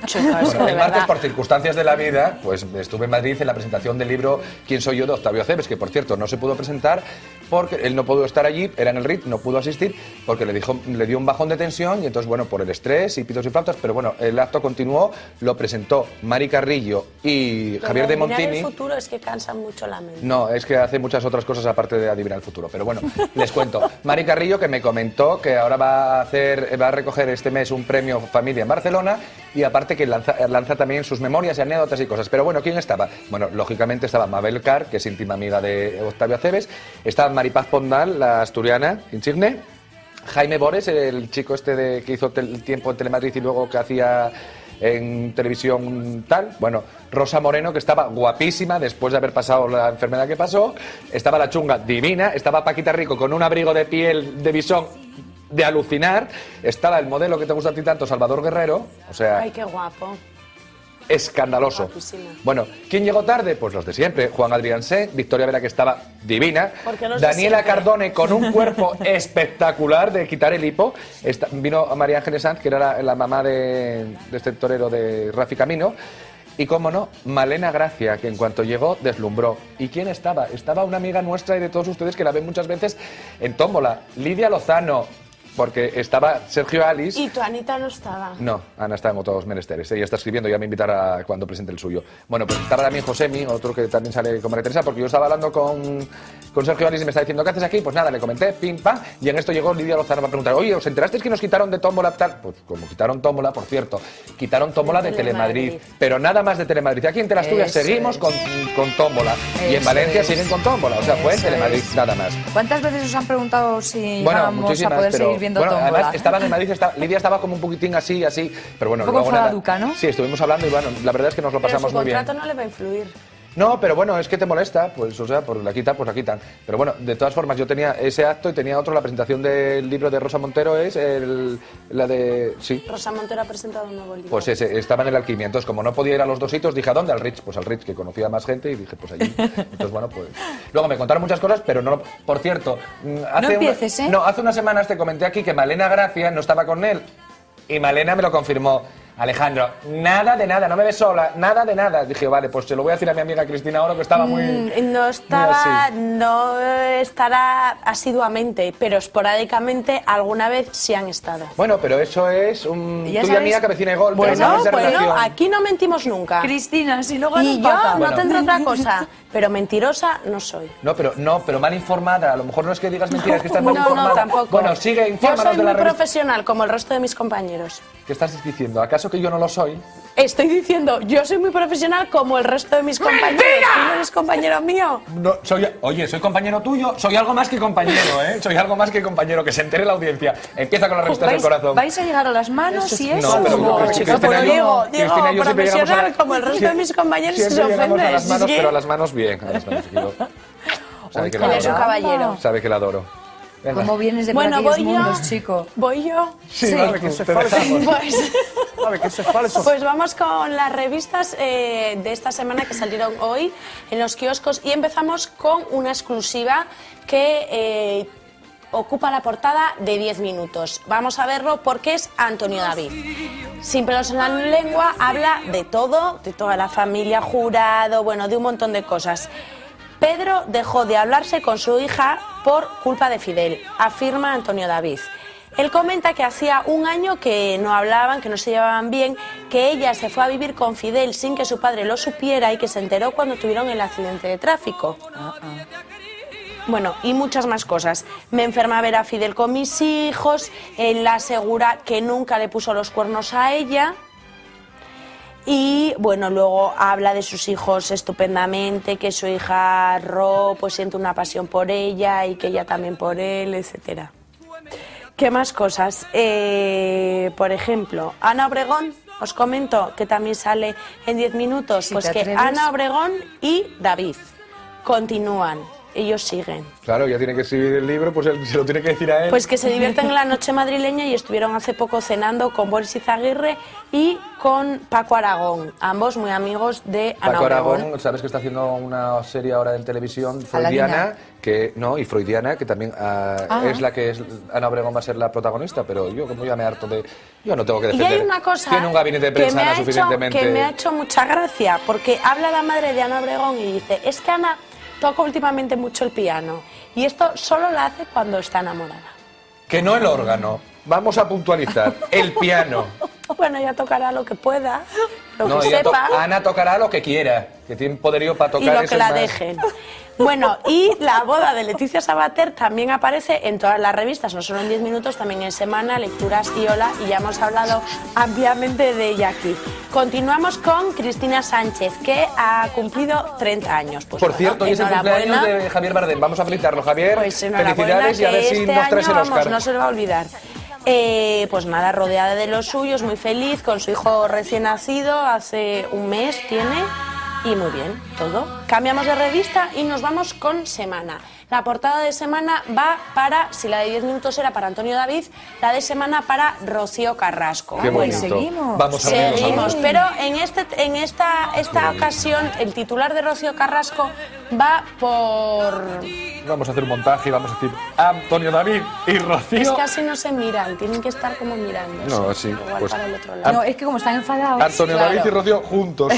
Bueno, el martes, por circunstancias de la vida, pues estuve en Madrid en la presentación del libro ¿Quién soy yo?, de Octavio Acebes, que por cierto no se pudo presentar porque él no pudo estar allí, era en el RIT, no pudo asistir porque le dio un bajón de tensión y entonces, bueno, por el estrés y pitos y flautas, pero bueno, el acto continuó, lo presentó Mari Carrillo y Javier de Mirar Montini. el futuro es que cansa mucho la mente. No, es que hace muchas otras cosas aparte de adivinar el futuro. Pero bueno, les cuento. Mari Carrillo, que me comentó que ahora va a recoger este mes un premio Familia en Barcelona y aparte que lanza también sus memorias y anécdotas y cosas. Pero bueno, ¿quién estaba? Bueno, lógicamente estaba Mabel Carr, que es íntima amiga de Octavio Acebes. Estaba Maripaz Pondal, la asturiana insigne. Jaime Bores, el chico este que hizo el tiempo en Telemadrid y luego que hacía en televisión tal. Bueno, Rosa Moreno, que estaba guapísima después de haber pasado la enfermedad que pasó. Estaba la chunga divina. Estaba Paquita Rico con un abrigo de piel de bisón de alucinar. Estaba el modelo que te gusta a ti tanto, Salvador Guerrero. O sea, Ay, qué guapo. escandaloso. Guapísima. Bueno, ¿quién llegó tarde? Pues los de siempre. Juan Adrián Sé, Victoria Vera, que estaba divina. Porque los de Daniela siempre. Cardone, con un cuerpo espectacular de quitar el hipo. Vino a María Ángeles Sanz, que era la mamá de este torero de Rafi Camino. Y cómo no, Malena Gracia, que en cuanto llegó deslumbró. ¿Y quién estaba? Estaba una amiga nuestra y de todos ustedes que la ven muchas veces en Tómbola, Lidia Lozano, porque estaba Sergio Alice. Y tu Anita no estaba. No, Ana está en otros menesteres. Ella está escribiendo, ya me invitará cuando presente el suyo. Bueno, pues estaba también Josemi, otro que también sale con María Teresa, porque yo estaba hablando con Sergio Alice y me está diciendo, ¿qué haces aquí? Pues nada, le comenté, pim, pam, y en esto llegó Lidia Lozano para preguntar, oye, ¿os enterasteis que nos quitaron de Tómbola tal? Pues como quitaron Tómbola, por cierto, quitaron Tómbola de Telemadrid, pero nada más de Telemadrid. Aquí en Teleasturias Eso seguimos es. con Tómbola, y en Eso Valencia es. siguen con Tómbola, o sea, fue en Eso Telemadrid, es. nada más. ¿Cuántas veces os han preguntado si Bueno, vamos a muchísimas, poder pero seguir viendo bueno, Tómbola? además estaban en Madrid, Lidia estaba como un poquitín así, pero bueno, Un poco luego nada. enfaduca, ¿no? Sí, estuvimos hablando y bueno, la verdad es que nos lo Pero pasamos su muy bien. contrato no le va a influir. No, pero bueno, es que te molesta, pues o sea, por la quitan, pues la quitan. Pero bueno, de todas formas, yo tenía ese acto y tenía otro, la presentación del libro de Rosa Montero es la de... Sí. Rosa Montero ha presentado un nuevo libro. Pues ese, estaba en el Alquimia. Entonces, como no podía ir a los dos sitios, dije, ¿a dónde? Al Ritz. Pues al Ritz, que conocía a más gente, y dije, pues allí. Entonces, bueno, pues... Luego me contaron muchas cosas, pero no... Por cierto, hace unas semanas te comenté aquí que Malena Gracia no estaba con él. Y Malena me lo confirmó. Alejandro, nada de nada, no me ves sola, nada de nada. Dije, vale, pues se lo voy a decir a mi amiga Cristina ahora, que estaba muy... No estará asiduamente, pero esporádicamente alguna vez sí han estado. Bueno, pero eso es un... Ya Tú y sabes- amiga que vecina de golpe, Bueno, sabes de relación. aquí no mentimos nunca. Cristina, si no ganas Y yo pata. no Bueno. tendré otra cosa, pero mentirosa no soy. No, pero mal informada. A lo mejor no es que digas mentiras, que estás mal No, informada. no, tampoco. Bueno, sigue, Yo infórmanos soy de la muy revista. profesional, como el resto de mis compañeros. ¿Qué estás diciendo? ¿Acaso que yo no lo soy? Estoy diciendo, yo soy muy profesional como el resto de mis compañeros. ¿Tú no eres compañero mío? No, oye, soy compañero tuyo, soy algo más que compañero, ¿eh? Soy algo más que compañero, que se entere la audiencia. Empieza con las revistas del corazón. ¿Vais a llegar a las manos y eso? No, pero Cristina, Cristina y yo- Diego, Cristina y yo siempre llegamos profesional como el resto de mis compañeros y se Siempre llegamos ofende. a las manos, ¿sí? pero a las manos bien. A las manos, yo. Sabe que la Él es un adoro. caballero. Sabe que la adoro. Venga. ¿Cómo vienes de Bueno, por aquellos voy yo. mundos, chico? ¿Voy yo? Sí, vale, que se dejamos. Pues vamos con las revistas de esta semana que salieron hoy en los kioscos y empezamos con una exclusiva que ocupa la portada de 10 minutos. Vamos a verlo porque es Antonio David. Sin pelos en la lengua, habla de todo, de toda la familia, Jurado, bueno, de un montón de cosas. Pedro dejó de hablarse con su hija por culpa de Fidel, afirma Antonio David. Él comenta que hacía un año que no hablaban, que no se llevaban bien, que ella se fue a vivir con Fidel sin que su padre lo supiera y que se enteró cuando tuvieron el accidente de tráfico. Bueno, y muchas más cosas. Me enferma a ver a Fidel con mis hijos, él asegura que nunca le puso los cuernos a ella. Y bueno, luego habla de sus hijos estupendamente, que su hija Ro pues siente una pasión por ella y que ella también por él, etcétera. ¿Qué más cosas? Por ejemplo, Ana Obregón, os comento que también sale en 10 minutos, Si pues te que atreves. Ana Obregón y David continúan, ellos siguen. Claro, ya tiene que escribir el libro, pues él se lo tiene que decir a él. Pues que se divierten en la noche madrileña y estuvieron hace poco cenando con Boris Izaguirre y con Paco Aragón, ambos muy amigos de Ana Paco Obregón. Aragón, sabes que está haciendo una serie ahora en televisión Aladina. freudiana, y freudiana, que también es la que es, Ana Obregón va a ser la protagonista, pero yo como ya me harto de... Yo no tengo que Y defender. hay una cosa Tiene un gabinete de que prensa me, Ana ha hecho, suficientemente... que me ha hecho mucha gracia, porque habla la madre de Ana Obregón y dice, es que Ana toca últimamente mucho el piano y esto solo la hace cuando está enamorada. Que no el órgano. Vamos a puntualizar. El piano. Bueno, ella tocará lo que pueda, lo No, que ella sepa. Ana tocará lo que quiera, que tiene poderío para Y tocar lo eso que es la más- dejen. Bueno, y la boda de Leticia Sabater también aparece en todas las revistas, no solo en 10 minutos, también en Semana, Lecturas y Hola, y ya hemos hablado ampliamente de ella aquí. Continuamos con Cristina Sánchez, que ha cumplido 30 años. Pues Por bueno, cierto, hoy es el cumpleaños enhorabuena. de Javier Bardem. Vamos a felicitarlo, Javier. Pues enhorabuena, felicidades y a ver que si este nos traes el año, Oscar. vamos, no se le va a olvidar. Pues nada, rodeada de los suyos, muy feliz, con su hijo recién nacido, hace un mes tiene, y muy bien, todo. Cambiamos de revista y nos vamos con Semana. La portada de Semana va para, si la de 10 minutos era para Antonio David, la de Semana para Rocío Carrasco. Qué bonito. seguimos. Vamos a vernos Seguimos, ahora. pero en esta ocasión el titular de Rocío Carrasco va por... Vamos a hacer un montaje y vamos a decir Antonio David y Rocío. Es que así no se miran, tienen que estar como mirando. No, sí, Igual pues, para el otro lado. No, es que como están enfadados. Antonio Claro. David y Rocío juntos.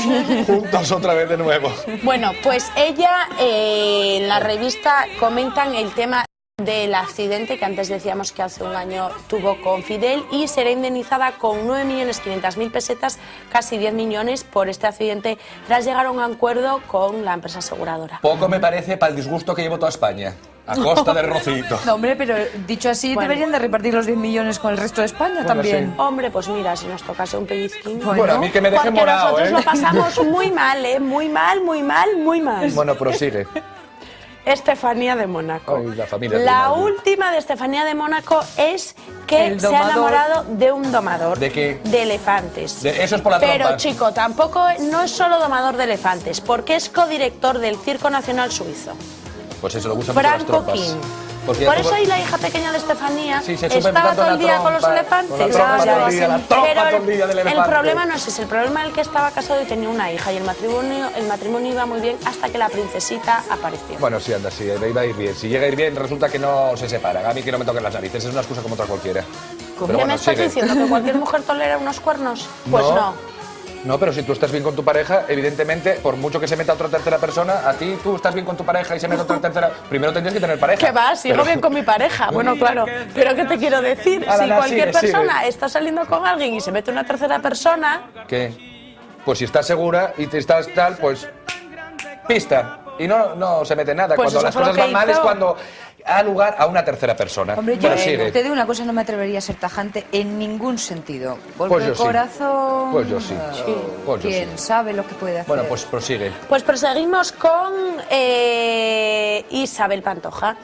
Juntos otra vez de nuevo. Bueno, pues ella en la revista comentan el tema del accidente que antes decíamos que hace un año tuvo con Fidel y será indemnizada con 9.500.000 pesetas, casi 10 millones por este accidente tras llegar a un acuerdo con la empresa aseguradora. Poco me parece para el disgusto que llevo toda España. A costa de Rocito. No, hombre, pero dicho así, Bueno. deberían de repartir los 10 millones con el resto de España Bueno, también. sí. Hombre, pues mira, si nos tocase un pellizquín. Bueno, a mí que me dejen porque morado, nosotros ¿eh? lo pasamos muy mal, ¿eh? Muy mal, muy mal, muy mal. Bueno, prosigue. Estefanía de Mónaco. Ay, la familia La Rinaldi. última de Estefanía de Mónaco es que El se ha domador. enamorado de un domador. ¿De qué? De elefantes. Eso es por la Pero trompa. chico, tampoco no es solo domador de elefantes, porque es codirector del Circo Nacional Suizo. Pues eso, lo gustan mucho las Franco trompas. King. Porque Por ya eso tuvo- ahí la hija pequeña de Estefanía Sí, se suben estaba tanto todo la el día con los trompa, elefantes. con la trompa todo el día, la trompa Pero todo el día del el elefante. problema no es ese, el problema es el que estaba casado y tenía una hija y el matrimonio iba muy bien hasta que la princesita apareció. Bueno, sí, anda, sí, iba a ir bien. Si llega a ir bien, resulta que no se separan. A mí que no me toquen las narices, es una excusa como otra cualquiera. Pero ¿Qué bueno, me estás sigue. diciendo? ¿Que cualquier mujer tolera unos cuernos? Pues no. No, pero si tú estás bien con tu pareja, evidentemente, por mucho que se meta otra tercera persona, a ti tú estás bien con tu pareja y se mete otra tercera, primero tendrías que tener pareja. ¿Qué va? Sigo Pero- bien con mi pareja. Bueno, claro. Pero ¿qué te quiero decir? Ala, Si ala, cualquier sigue, persona está saliendo con alguien y se mete una tercera persona, ¿Qué? Pues si estás segura y te estás tal, pues pista. Y no se mete nada. Pues Cuando eso las fue lo cosas van que mal es hizo. cuando da lugar a una tercera persona. Hombre, yo Bueno, sigue. te digo una cosa, no me atrevería a ser tajante en ningún sentido. Golpe Pues yo de sí. corazón. Pues yo sí. Sí. Pues yo ¿Quién sí. sabe lo que puede hacer? Bueno, pues prosigue. pues proseguimos con Isabel Pantoja.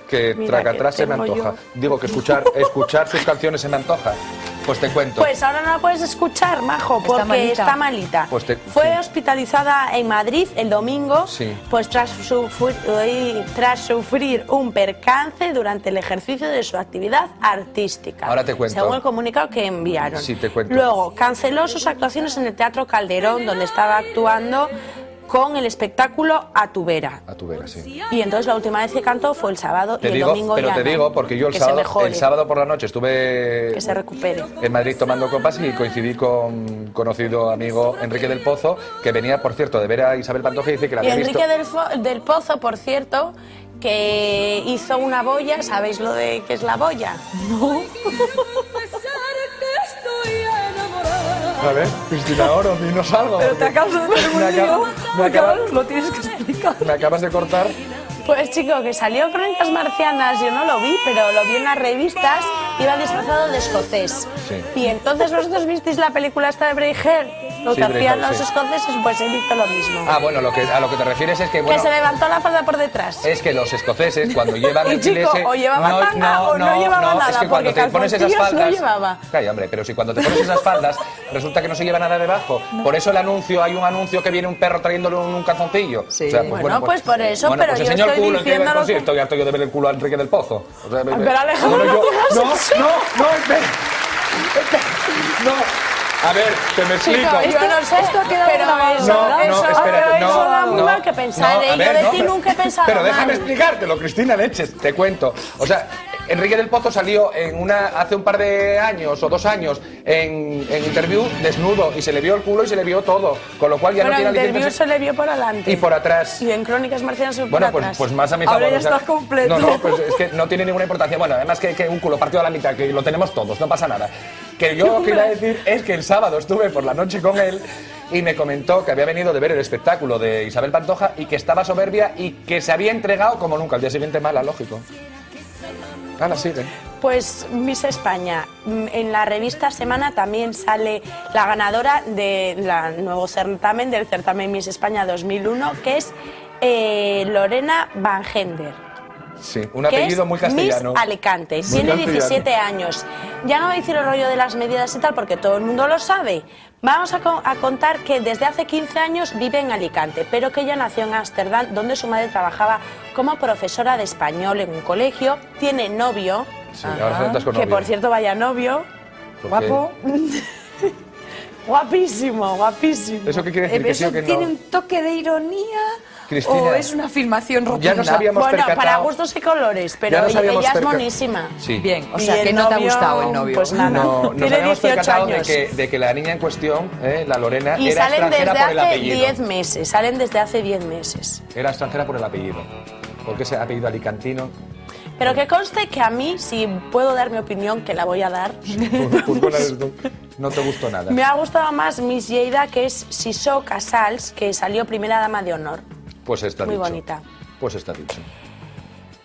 Que Mira, Tracatrás que se me tengo antoja. Digo que escuchar sus canciones se me antoja. Pues te cuento. Pues ahora no la puedes escuchar, majo, porque malita. está malita. Pues te- Fue hospitalizada en Madrid el domingo, Sí. pues tras sufrir un percance durante el ejercicio de su actividad artística. Ahora te cuento. Según el comunicado que enviaron. Sí, te cuento. Luego, canceló sus actuaciones en el Teatro Calderón, donde estaba actuando con el espectáculo A tu vera. A tu vera, sí. Y entonces la última vez que cantó fue el sábado y el domingo pero ya te no. digo, porque yo Que se mejore, el sábado por la noche estuve que se recupere. en Madrid tomando copas y coincidí con un conocido amigo Enrique del Pozo, que venía, por cierto, de ver a Isabel Pantoja y dice que la Y había visto. Enrique del Pozo, por cierto, que hizo una boya, ¿sabéis lo de qué es la boya? No. A ver, Cristina Oro, dinos algo. Pero te acabas de hacer un lío, porque ahora nos lo tienes que explicar. Me acabas de cortar. Pues chico, que salió Crónicas Marcianas, yo no lo vi, pero lo vi en las revistas, iba disfrazado de escocés. Sí. Y entonces vosotros visteis la película esta de Braveheart, lo Sí, que hacían Braveheart, los sí. escoceses, pues él hizo lo mismo. Ah, bueno, a lo que te refieres es que, Que bueno, se levantó la falda por detrás. es que los escoceses cuando llevan Y el chico, gilese... o llevaba tanga o no llevaba nada, es que cuando porque te pones esas calzoncillos no faldas... llevaba. Calla, hombre, pero si cuando te pones esas faldas resulta que no se lleva nada debajo. Por eso hay un anuncio que viene un perro trayéndole un calzoncillo. Sí. O sea, Bueno, pues por eso, bueno, pero pues yo enseño el estoy culo, diciendo ¿qué? lo Pues sí, que- estoy harto yo de ver el culo a Enrique del Pozo. O sea, Pero Alejandro, bueno, no yo- digas eso. no, espera. No. A ver, te me explico. Chico, yo no sé, esto ha quedado pero grabado, eso, No, eso, espérate, pero eso da muy mal que pensar, no, a yo ver, de no, ti pero- nunca he pensado Pero mal. déjame explicártelo, Cristina Leches, te cuento. O sea, Enrique del Pozo salió hace un par de años o 2 años en interview desnudo y se le vio el culo y se le vio todo, con lo cual ya Pero no en tiene interview aliciente se le vio por adelante. y por atrás. Y en Crónicas Marcianas se vio Bueno, por atrás. pues más a mi favor. Ahora ya o sea, estás completo. No, pues es que no tiene ninguna importancia. Bueno, además que un culo partido a la mitad, que lo tenemos todos, no pasa nada. Que yo lo que iba a decir es que el sábado estuve por la noche con él y me comentó que había venido de ver el espectáculo de Isabel Pantoja y que estaba soberbia y que se había entregado como nunca. Al día siguiente mala, lógico. Hala, sigue. Pues Miss España, en la revista Semana también sale la ganadora del nuevo certamen, del certamen Miss España 2001, que es Lorena Van Gender. Sí, un que apellido es muy castellano. Miss Alicante. Muy Tiene castellano. 17 años. Ya no voy a decir el rollo de las medidas y tal, porque todo el mundo lo sabe. Vamos a contar que desde hace 15 años vive en Alicante, pero que ella nació en Ámsterdam, donde su madre trabajaba como profesora de español en un colegio. Tiene novio, Sí, ahora se notas con que novio. por cierto vaya novio, ¿Por guapo. Guapísimo, guapísimo. ¿Eso qué quiere decir? Que sí ¿Eso o que no? tiene un toque de ironía Cristina, o es una afirmación rotunda? ya nos habíamos Bueno, percatado- para gustos y colores, Ya pero nos ella habíamos es perca- monísima. Sí. Bien, o Y sea, el que no te ha novio, gustado el novio. pues nada. No, nos Tiene habíamos 18 percatado años. de que la niña en cuestión, la Lorena, Y era salen extranjera desde por el hace apellido. 10 meses, salen desde hace 10 meses. Era extranjera por el apellido. Porque ese apellido alicantino. Pero que conste que a mí, si puedo dar mi opinión, que la voy a dar, Fútbol eres tú. No te gustó nada. me ha gustado más Miss Lleida, que es Sisó Casals, que salió primera dama de honor. Pues está Muy dicho. bonita. Pues está dicho.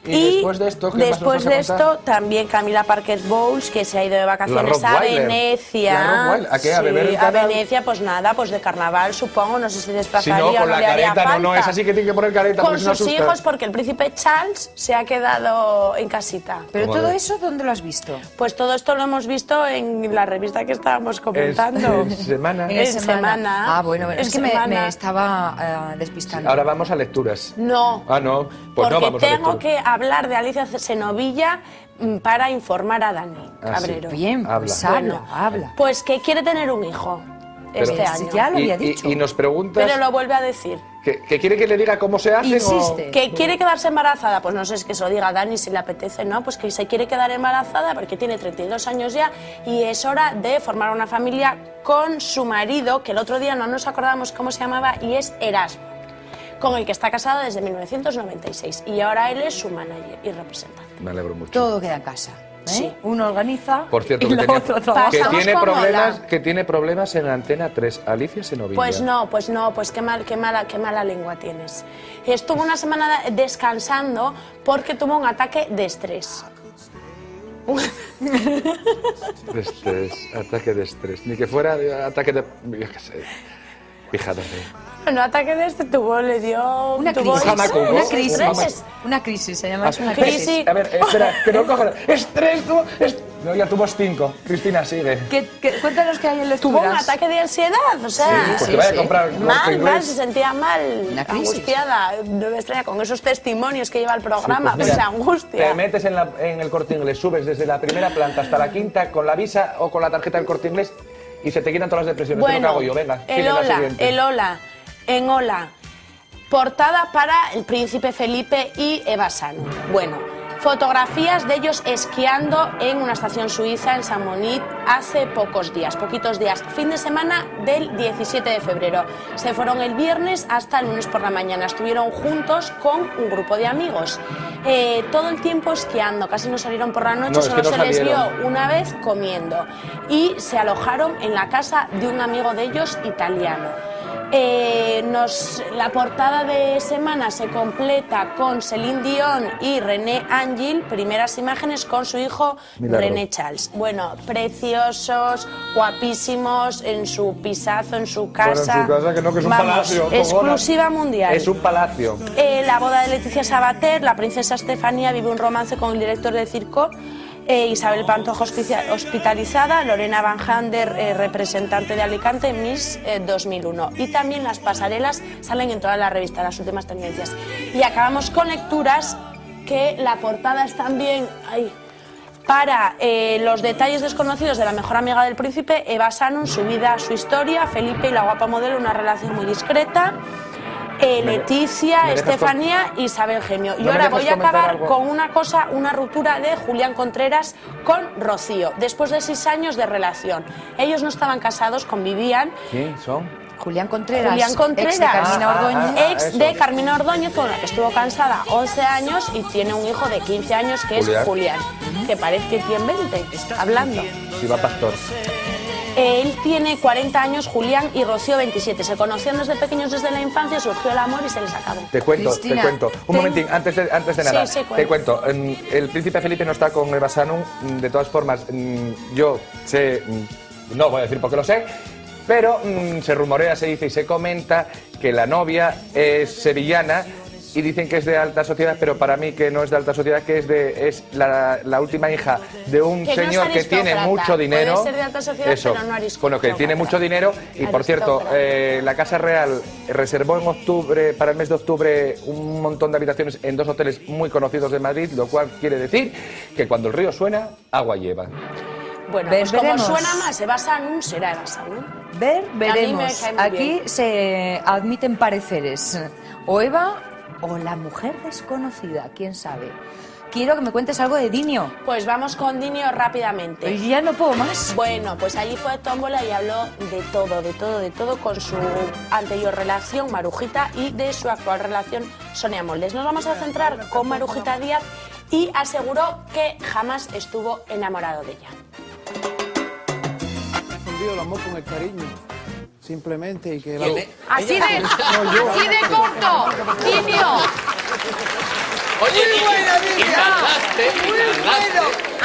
Y después de esto, ¿qué más nos después vas a de contar? esto, también Camila Parker Bowles, que se ha ido de vacaciones La a Rottweiler. Venecia. La Rottweiler. ¿A qué? ¿A beber Sí, el a canal? Venecia, pues nada, pues de carnaval, supongo. No sé si Si desplazaría no, o con no la le haría careta, falta. no, es así que tiene que poner careta Con porque si no sus asusta. hijos, porque el príncipe Charles se ha quedado en casita. Pero ¿Cómo todo ves? eso, ¿dónde lo has visto? Pues todo esto lo hemos visto en la revista que estábamos comentando. En Semana. En Semana. Ah, bueno, En es que Semana. me estaba despistando. Ahora vamos a lecturas. No, Ah, no. Pues porque no vamos a tengo lecturas. que hablar de Alicia Senovilla para informar a Dani Ah, sí. Cabrero. Bien, pues Habla. habla. Pues que quiere tener un hijo este Pero- año. Ya lo Y- había y- dicho. Y nos preguntas Pero lo vuelve a decir. que quiere que le diga cómo se hace Insiste. ¿Que quiere quedarse embarazada? Pues no sé, es que se lo diga a Dani si le apetece, ¿no? Pues que se quiere quedar embarazada porque tiene 32 años ya y es hora de formar una familia con su marido, que el otro día no nos acordamos cómo se llamaba, y es Erasmo, con el que está casada desde 1996. Y ahora él es su manager y representante. Me alegro mucho. Todo queda en casa. ¿eh? Sí. Uno organiza Por cierto, y que, la tenía- otra trabaja. que Pasamos tiene como problemas, la- que tiene problemas en Antena 3. Alicia Senovilla. Pues no, pues qué mala lengua tienes. Estuvo una semana descansando porque tuvo un ataque de estrés. De estrés, ataque de estrés. Ni que fuera ataque de... Yo qué sé. Fíjate. Bueno, ataque de este tuvo, le dio... Una tuvo crisis, Hamacuco. una crisis, estrés. una crisis, se llama eso, una crisis. crisis. A ver, espera, que no coja... ¡Estrés! Tuvo, no, ya tuvo 5. Cristina, sigue. Cuéntanos qué hay en lecturas. Tuvo un ataque de ansiedad, o sea... Sí, porque vaya a comprar Corte Mal, Inglés. se sentía mal, Una crisis. angustiada. No me extraña, con esos testimonios que lleva el programa, Pues pues mira, se angustia. Te metes en el Corte Inglés, subes desde la primera planta hasta la quinta con la visa o con la tarjeta del Corte Inglés y se te quitan todas las depresiones. ¿Qué es lo que hago yo? Venga, sigue la siguiente. En Hola, portada para el príncipe Felipe y Eva Sano. Bueno, Fotografías de ellos esquiando en una estación suiza en Chamonix hace poquitos días. Fin de semana del 17 de febrero. Se fueron el viernes hasta el lunes por la mañana. Estuvieron juntos con un grupo de amigos. Todo el tiempo esquiando, casi no salieron por la noche, solo se les vio una vez comiendo. Y se alojaron en la casa de un amigo de ellos italiano. La portada de semana se completa con Celine Dion y René Angel, primeras imágenes con su hijo René Charles. Bueno, preciosos, guapísimos, en su pisazo, en su casa. Bueno, en su casa, que no, que es un palacio. Exclusiva mundial. Es un palacio. La boda de Leticia Sabater, la princesa Estefanía vive un romance con el director de circo. Isabel Pantoja hospitalizada, Lorena Van Hander, representante de Alicante, Miss 2001. Y también las pasarelas salen en todas las revistas, las últimas tendencias. Y acabamos con lecturas, que la portada es también para los detalles desconocidos de la mejor amiga del príncipe, Eva Sanum, su vida, su historia, Felipe y la guapa modelo, una relación muy discreta. Leticia, Estefanía, Isabel Gemio. Y ahora voy a acabar con una cosa, una ruptura de Julián Contreras con Rocío, después de 6 años de relación. Ellos no estaban casados, convivían. ¿Quién son? Julián Contreras, ex de Carmina Ordóñez, ex de Carmina Ordóñez, con la que estuvo cansada 11 años y tiene un hijo de 15 años que es Julián, que parece que tiene 20, hablando. Si va pastor. Él tiene 40 años, Julián, y Rocío 27. Se conocían desde pequeños, desde la infancia, surgió el amor y se les acabó. Te cuento. Un momentín, antes de nada. Sí, te cuento. El príncipe Felipe no está con Eva Sanum. De todas formas, yo sé, no voy a decir porque lo sé, pero se rumorea, se dice y se comenta que la novia es sevillana. Y dicen que es de alta sociedad, pero para mí que no es de alta sociedad, que es la última hija de un señor que tiene mucho dinero. Puede ser de alta sociedad, pero no aristócrata. Bueno, que tiene mucho dinero. Y por cierto, la Casa Real reservó en octubre, para el mes de octubre, un montón de habitaciones en 2 hoteles muy conocidos de Madrid, lo cual quiere decir que cuando el río suena, agua lleva. Bueno, pues como suena más Eva Sanum, será Eva Sanum. Veremos. Aquí se admiten pareceres. O Eva o la mujer desconocida, quién sabe. Quiero que me cuentes algo de Dinio. Pues vamos con Dinio rápidamente. Y ya no puedo más. Bueno, pues allí fue tómbola y habló de todo con su anterior relación, Marujita, y de su actual relación, Sonia Moldes. Nos vamos a centrar con Marujita Díaz y aseguró que jamás estuvo enamorado de ella. He confundido el amor con el cariño. Simplemente y que así de corto, Dinio. Oye, y tardaste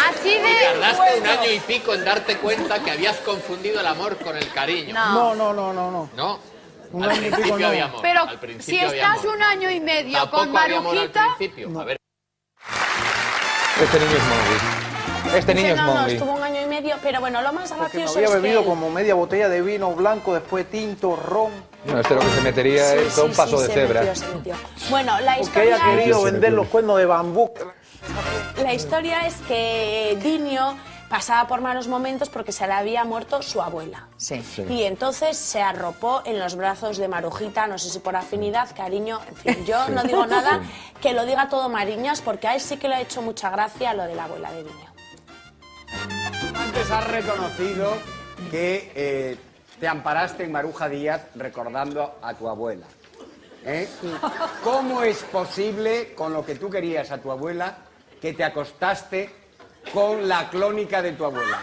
Así de tardaste un año y pico en darte cuenta que habías confundido el amor con el cariño. No. ¿No? Un al año y pico principio no. había amor. Pero al principio si había estás amor. 1 año y medio Tampoco con había amor al Marujita, principio. A ver. Este niño es Mowgli. Este niño es No, Mowgli. estuvo 1 año y medio, pero bueno, lo más Porque me gracioso había es bebido que... como media botella de vino blanco, después tinto, ron. No, este lo que se metería es un paso de cebra. Se metió. Bueno, la Porque historia... ella ha querido vender los cuernos de bambú. La historia es que Dinio pasaba por malos momentos porque se le había muerto su abuela. Sí. Y entonces se arropó en los brazos de Marujita, no sé si por afinidad, cariño, en fin, yo no digo nada, que lo diga todo Mariñas, porque a él sí que le ha hecho mucha gracia lo de la abuela de Dinio. Antes has reconocido que te amparaste en Maruja Díaz recordando a tu abuela. ¿Cómo es posible, con lo que tú querías a tu abuela, que te acostaste con la clónica de tu abuela?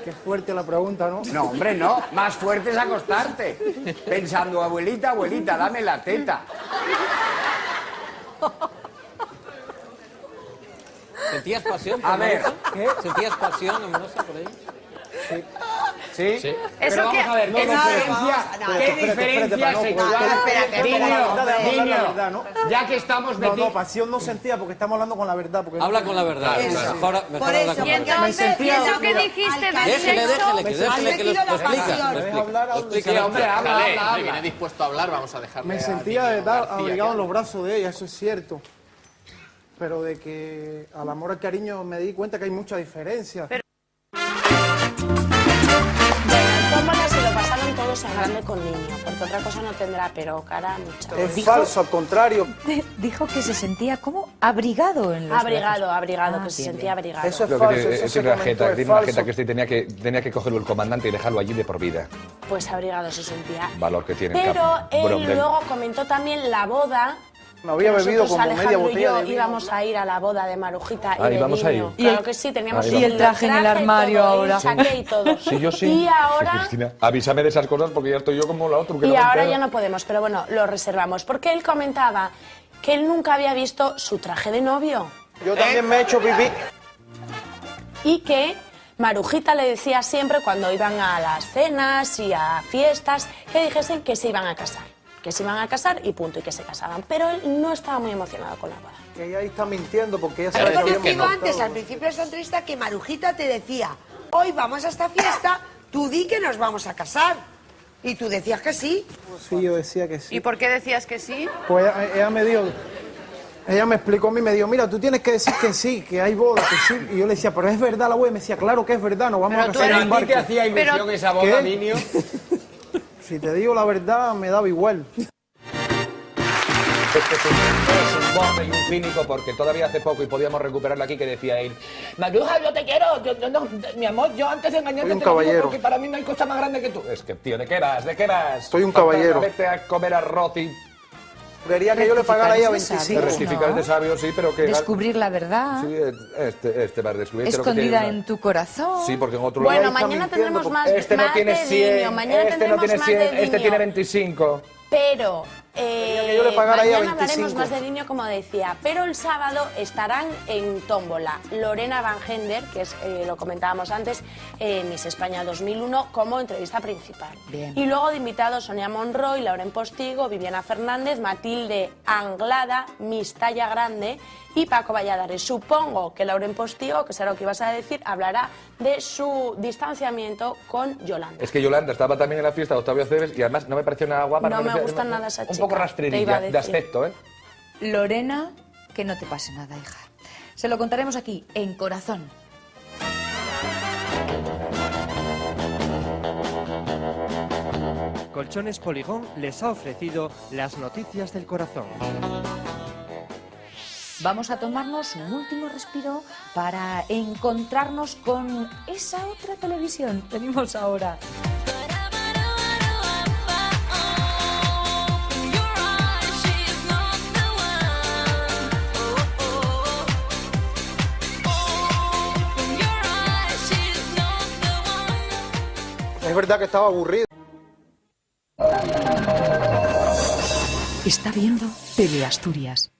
Qué fuerte la pregunta, ¿no? No, hombre, no. Más fuerte es acostarte. Pensando, abuelita, abuelita, dame la teta. ¿Sentías pasión por A ver, ¿qué? ¿Sentías pasión amorosa por ella? Sí. ¿Sí? Sí. Pero vamos a ver, ¿qué diferencia sexual? Niño, ya que estamos metidos... No, pasión no sentía porque estamos hablando con la verdad. Porque Habla con la verdad. Mejor habla con y entonces, ¿y eso que dijiste del sexo? Déjale que lo explica. Sí, hombre, habla. Viene dispuesto a hablar, vamos a dejarle. Me sentía de verdad abrigado en los brazos de ella, eso es cierto. Pero de que al amor al cariño me di cuenta que hay mucha diferencia. Tómbola se lo pasaron todos en grande con niño, porque otra cosa no tendrá, pero cara mucha. Es falso, al contrario. Dijo que se sentía como abrigado en los Abrigado, brazos. abrigado, Ah, que se bien, sentía bien. abrigado. Eso es Creo falso, que eso se tiene una comentó, jeta, es tiene una falso. jeta que tenía que cogerlo el comandante y dejarlo allí de por vida. Pues abrigado se sentía. Valor que tiene. Pero él Bromden. luego comentó también la boda. Me había que bebido nosotros, como media Alejandro botella y yo de vino. íbamos a ir a la boda de Marujita Ah, y de íbamos a ir. niño. Y Claro el- que sí, teníamos y el traje en el armario todo, ahora. el chaqué y todo. Sí, yo sí. Y ahora... Sí, Cristina, avísame de esas cosas porque ya estoy yo como la otra. que Y no me ahora entero. ya no podemos, pero bueno, lo reservamos. Porque él comentaba que él nunca había visto su traje de novio. Yo también me he hecho pipí. Y que Marujita le decía siempre cuando iban a las cenas y a fiestas que dijesen que se iban a casar. Que se iban a casar y punto, y que se casaban. Pero él no estaba muy emocionado con la boda. Que ella ahí está mintiendo porque ella He sabe que habíamos conocido pactado. antes, al principio de esta entrevista, que Marujita te decía, hoy vamos a esta fiesta, tú di que nos vamos a casar. Y tú decías que sí. Sí, yo decía que sí. ¿Y por qué decías que sí? Pues ella me dijo, ella me explicó a mí, me dijo, mira, tú tienes que decir que sí, que hay boda, que sí. Y yo le decía, pero es verdad la boda. Y me decía, claro que es verdad, nos vamos a casar en un barco. ¿A ti te hacía ilusión esa boda, ¿Qué? niño? Si te digo la verdad, me daba igual. Es un bombe y un cínico porque todavía hace poco y podíamos recuperarlo aquí que decía él: Maruja, yo te quiero, mi amor, yo antes de engañarte Soy un te lo digo caballero. porque para mí no hay cosa más grande que tú. Es que, tío, ¿de qué vas? ¿De qué vas? Soy un caballero. Vete a comer arroz y... Quería que yo le pagara a ella Rectificar es de 25. Rectificar ¿no? de sabio, sí, pero que... Descubrir la verdad, Sí, este va a descubrir. creo que escondida tiene una- en tu corazón. Sí, porque en otro Bueno, lado... mañana tendremos más, Este no más tiene de 100, niño. Mañana este no tendremos tiene más 100, de este niño. tiene 25. Pero que yo le pagara a ella mañana hablaremos 25. más de niño, como decía. Pero el sábado estarán en tómbola Lorena Van Gender, que es, lo comentábamos antes, Miss España 2001, como entrevista principal. Bien. Y luego de invitados Sonia Monroy, Lauren Postigo, Viviana Fernández, Matilde Anglada, Miss Talla Grande y Paco Valladares. Supongo que Lauren Postigo, que será lo que ibas a decir, hablará de su distanciamiento con Yolanda. Es que Yolanda estaba también en la fiesta de Octavio Cebes y además no me pareció nada guapa. No me parecía- gusta nada esa Un chica, poco te iba a rastrerilla de decir. aspecto, ¿eh? Lorena, que no te pase nada, hija. Se lo contaremos aquí, en Corazón. Colchones Poligón les ha ofrecido las noticias del corazón. Vamos a tomarnos un último respiro para encontrarnos con esa otra televisión. Venimos ahora. Es verdad que estaba aburrido. Está viendo Teleasturias.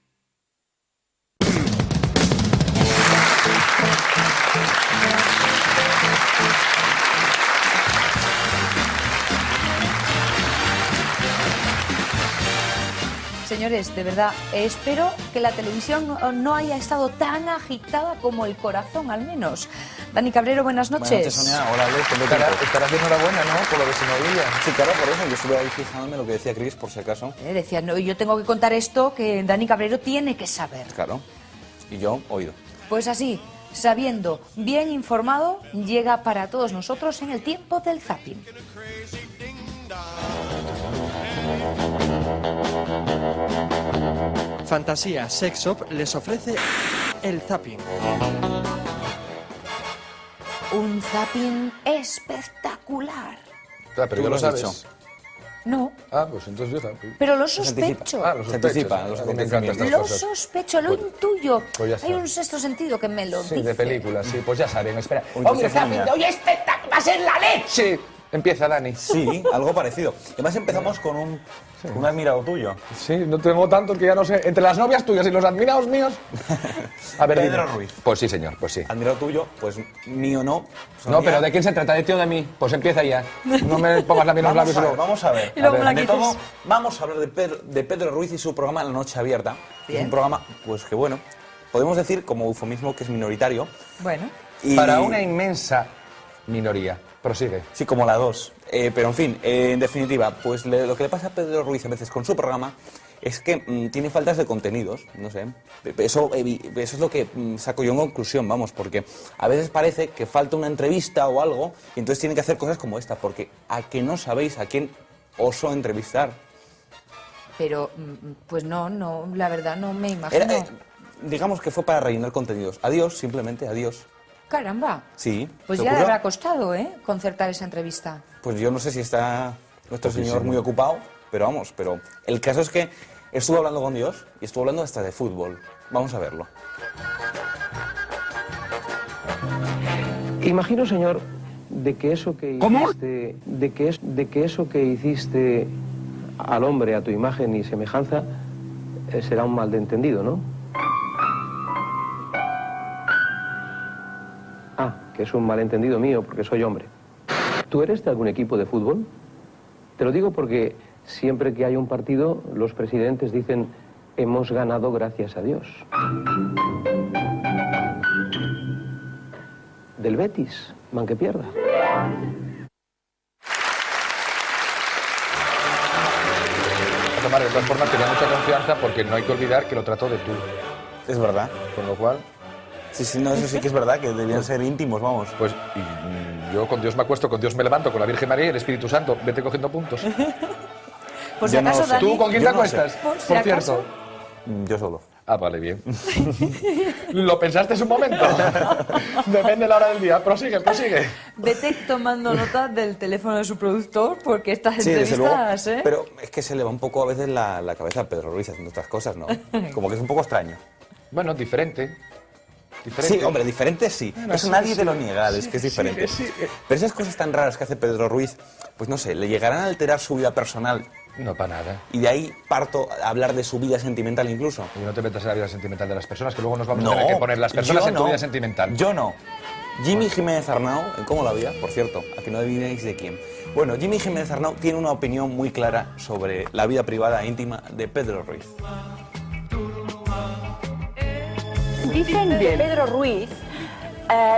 Señores, de verdad, espero que la televisión no haya estado tan agitada como el corazón, al menos. Dani Cabrero, buenas noches. Buenas noches, Sonia. Hola, Alex. Estarás de enhorabuena, ¿no? Por lo de Sinovilla. Sí, claro, por eso. Yo estuve ahí fijándome lo que decía Chris, por si acaso. Decía, no, yo tengo que contar esto que Dani Cabrero tiene que saber. Claro. Y yo, oído. Pues así, sabiendo, bien informado, llega para todos nosotros en el tiempo del zapping. Fantasía Sex Shop les ofrece el zapping. Un zapping espectacular. Claro, pero Tú ya lo lo has sabes. dicho. No, Ah, pues entonces yo también. pero lo Se sospecho. Ah, lo Se sospechas. anticipa, A los mí me encantan estas Lo cosas. sospecho, lo intuyo. Pues ya Hay está. un sexto sentido que me lo Sí, dice. de películas, sí. Pues ya saben, espera. Uy, ¡Hombre, qué zapping! genial. ¡Hoy este va a ser la leche! Empieza, Dani. Sí, algo parecido. Además empezamos con un admirado tuyo. Sí, no tengo tantos que ya no sé. Entre las novias tuyas y los admirados míos. A ver, Pedro dime. Ruiz. Pues sí, señor, pues sí. Admirado tuyo, pues mío no. No, pero ¿de quién se trata? ¿De ti o de mí? Pues empieza ya. No me pongas la mano en los labios y luego... Vamos a ver. Y luego me la De quites. todo, vamos a hablar de Pedro Ruiz y su programa La Noche Abierta. Bien. Es un programa, pues que bueno, podemos decir como eufemismo que es minoritario. Bueno, Y- Para una inmensa minoría. Prosigue. Sí, como la 2. Pero en fin, en definitiva, pues lo que le pasa a Pedro Ruiz a veces con su programa es que tiene faltas de contenidos, no sé. Eso es lo que saco yo en conclusión, vamos, porque a veces parece que falta una entrevista o algo y entonces tiene que hacer cosas como esta, porque a que no sabéis a quién oso entrevistar. Pero, pues no, la verdad no me imagino. Digamos que fue para rellenar contenidos. Adiós, simplemente adiós. Caramba. Sí. Pues ¿te ya le ocurrió? habrá costado, concertar esa entrevista. Pues yo no sé si está nuestro Poquísimo. señor muy ocupado, pero vamos, pero el caso es que estuvo hablando con Dios y estuvo hablando hasta de fútbol. Vamos a verlo. Imagino, señor, de que eso que hiciste, de que eso que hiciste al hombre a tu imagen y semejanza será un malentendido, ¿no? Ah, que es un malentendido mío porque soy hombre. ¿Tú eres de algún equipo de fútbol? Te lo digo porque siempre que hay un partido, los presidentes dicen hemos ganado gracias a Dios. Del Betis, man que pierda. Tomar, de todas formas, tenía mucha confianza porque no hay que olvidar que lo trató de tú. Es verdad. Con lo cual... Sí, no, eso sí que es verdad, que debían ser íntimos, vamos. Pues yo con Dios me acuesto, con Dios me levanto, con la Virgen María y el Espíritu Santo. Vete cogiendo puntos. Por si acaso, Dani... ¿Tú con quién te acuestas? Por si acaso. Cierto. Yo solo. Ah, vale, bien. ¿Lo pensaste un momento? Depende de la hora del día. Prosigue. Vete tomando nota del teléfono de su productor porque estas Sí, desde luego. entrevistas, Pero es que se le va un poco a veces la cabeza a Pedro Ruiz haciendo estas cosas, ¿no? Como que es un poco extraño. Bueno, diferente. Sí, hombre, diferente sí. Bueno, Eso sí, nadie sí. te lo niega, es que es diferente. Sí. Pero esas cosas tan raras que hace Pedro Ruiz, pues no sé, le llegarán a alterar su vida personal. No, para nada. Y de ahí parto a hablar de su vida sentimental incluso. Y no te metas en la vida sentimental de las personas, que luego nos vamos a tener que poner las personas yo en tu no. vida sentimental. Yo no. Jimmy Jiménez Arnau, en Cómo la Vida, por cierto, a que no adivinéis de quién. Bueno, Jimmy Jiménez Arnau tiene una opinión muy clara sobre la vida privada e íntima de Pedro Ruiz. Dicen que Pedro Ruiz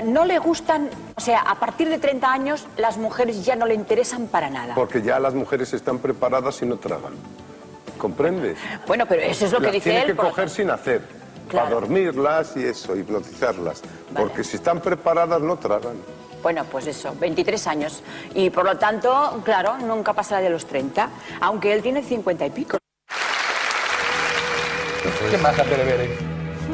no le gustan, o sea, a partir de 30 años las mujeres ya no le interesan para nada. Porque ya las mujeres están preparadas y no tragan. ¿Comprendes? Bueno, pero eso es lo que Las dice tiene él. que coger sin hacer. Claro. Para dormirlas y eso, hipnotizarlas. Porque si están preparadas no tragan. Bueno, pues eso, 23 años. Y por lo tanto, claro, nunca pasará de los 30, aunque él tiene 50 y pico. ¿Qué más Bere?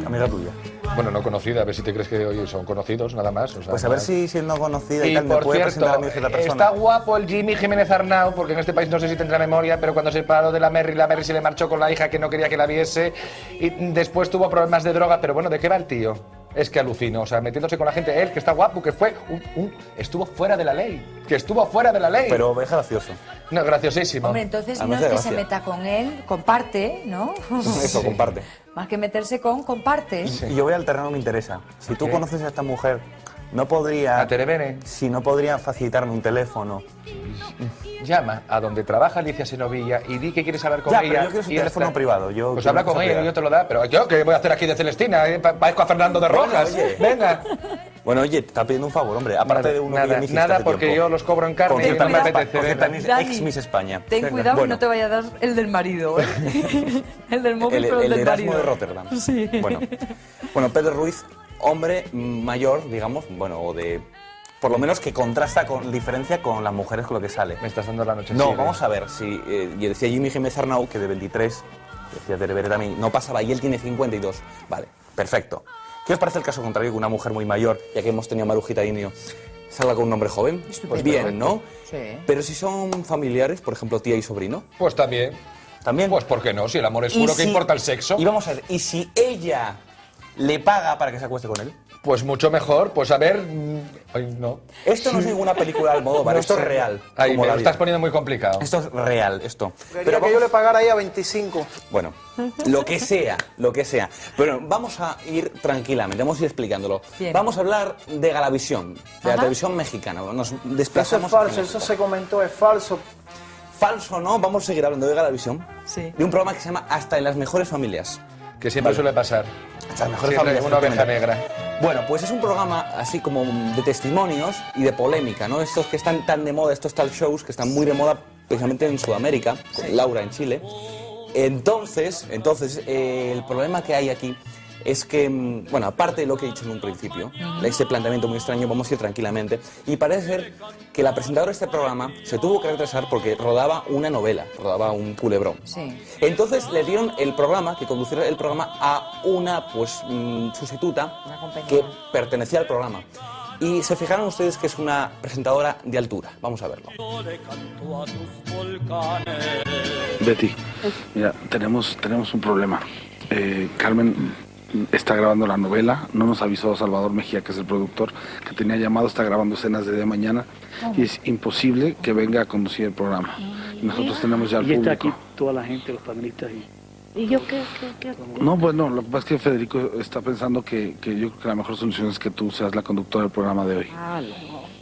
Amiga tuya. Bueno, no conocida, a ver si te crees que hoy son conocidos, nada más. O sea, Pues a ver nada. si siendo conocida y Y tal me por puede cierto, presentar a mí que es la persona. está guapo el Jimmy Jiménez Arnau, porque en este país no sé si tendrá memoria, pero cuando se separó de la Merry se le marchó con la hija que no quería que la viese, y después tuvo problemas de droga, pero bueno, ¿de qué va el tío? Es que alucino, o sea, metiéndose con la gente, él, que está guapo, que fue estuvo fuera de la ley, que estuvo fuera de la ley. Pero es gracioso. No, graciosísimo. Hombre, entonces A no mí es me que hace se gracia. meta con él, comparte, ¿no? Eso, comparte. Más que meterse comparte. Y yo voy al terreno que me interesa. Si tú ¿Qué? conoces a esta mujer, no podría... ¿A Terebene? Si no podría facilitarme un teléfono. Llama a donde trabaja Alicia Senovilla y di que quieres hablar con Ya, ella. pero yo quiero su y ya teléfono está. privado. Yo Pues quiero habla con cosa ella y privada. yo te lo da. Pero yo, ¿qué voy a hacer aquí de Celestina? Parezco a Fernando de Bueno, Rojas. oye. Venga. Bueno, oye, te está pidiendo un favor, hombre. Aparte de uno que ya me hiciste nada hace porque tiempo. yo los cobro en carne Con y no me cierta apetece. con cierta venga. ex Miss España. Ten Venga. cuidado que Bueno, no te vaya a dar el del marido, ¿eh? el del móvil, pero el del Erasmo marido. de Rotterdam. Sí. Bueno, Pedro Ruiz, hombre mayor, digamos, bueno, o de... Por lo menos que contrasta con diferencia con las mujeres con lo que sale. Me estás dando la noche. No, vamos a ver, si y decía Jimmy Jiménez Arnau que de 23, decía Terebere también, no pasaba y él tiene 52. Vale, perfecto. ¿Qué os parece el caso contrario que una mujer muy mayor, ya que hemos tenido a Marujita Inio, salga con un hombre joven? Pues bien, ¿no? Sí. Pero si son familiares, por ejemplo, tía y sobrino. Pues también. ¿También? Pues ¿por qué no? Si el amor es puro, ¿qué importa el sexo? Y vamos a ver, ¿y si ella le paga para que se acueste con él? Pues mucho mejor. Pues a ver... Ay, no. Esto no es ninguna película de Almodóvar, No esto sé. es real. Ay, como me la lo vida. estás poniendo muy complicado. Esto es real, esto. Quería que yo le pagara ahí a 25. Bueno, lo que sea, lo que sea. Pero vamos a ir tranquilamente, vamos a ir explicándolo. Bien. Vamos a hablar de Galavisión, de la Ajá. televisión mexicana. Nos Eso desplazamos. es falso, en eso esto. se comentó, es falso. Falso, ¿no? Vamos a seguir hablando de Galavisión. Sí. De un programa que se llama Hasta en las mejores familias. Que siempre Vale. suele pasar. Hasta las mejores Siempre familias. una oveja efectivamente. negra. Bueno, pues es un programa así como de testimonios y de polémica, ¿no? Estos que están tan de moda, estos talk shows que están muy de moda precisamente en Sudamérica, con Laura en Chile. Entonces, el problema que hay aquí es que, bueno, aparte de lo que he dicho en un principio, ese planteamiento muy extraño, vamos a ir tranquilamente, y parece ser que la presentadora de este programa se tuvo que retrasar porque rodaba una novela, rodaba un culebrón. Sí. Entonces le dieron el programa, que conduciera el programa, a una, pues, sustituta que pertenecía al programa. Y se fijaron ustedes que es una presentadora de altura. Vamos a verlo. Betty, mira, tenemos un problema. Carmen está grabando la novela, no nos avisó Salvador Mejía, que es el productor, que tenía llamado, está grabando escenas de mañana y es imposible que venga a conducir el programa. Y nosotros tenemos ya al público. Y está aquí toda la gente, los panelistas ¿Y yo qué? No, pues no, lo que pasa es que Federico está pensando que yo creo que la mejor solución es que tú seas la conductora del programa de hoy. Ah,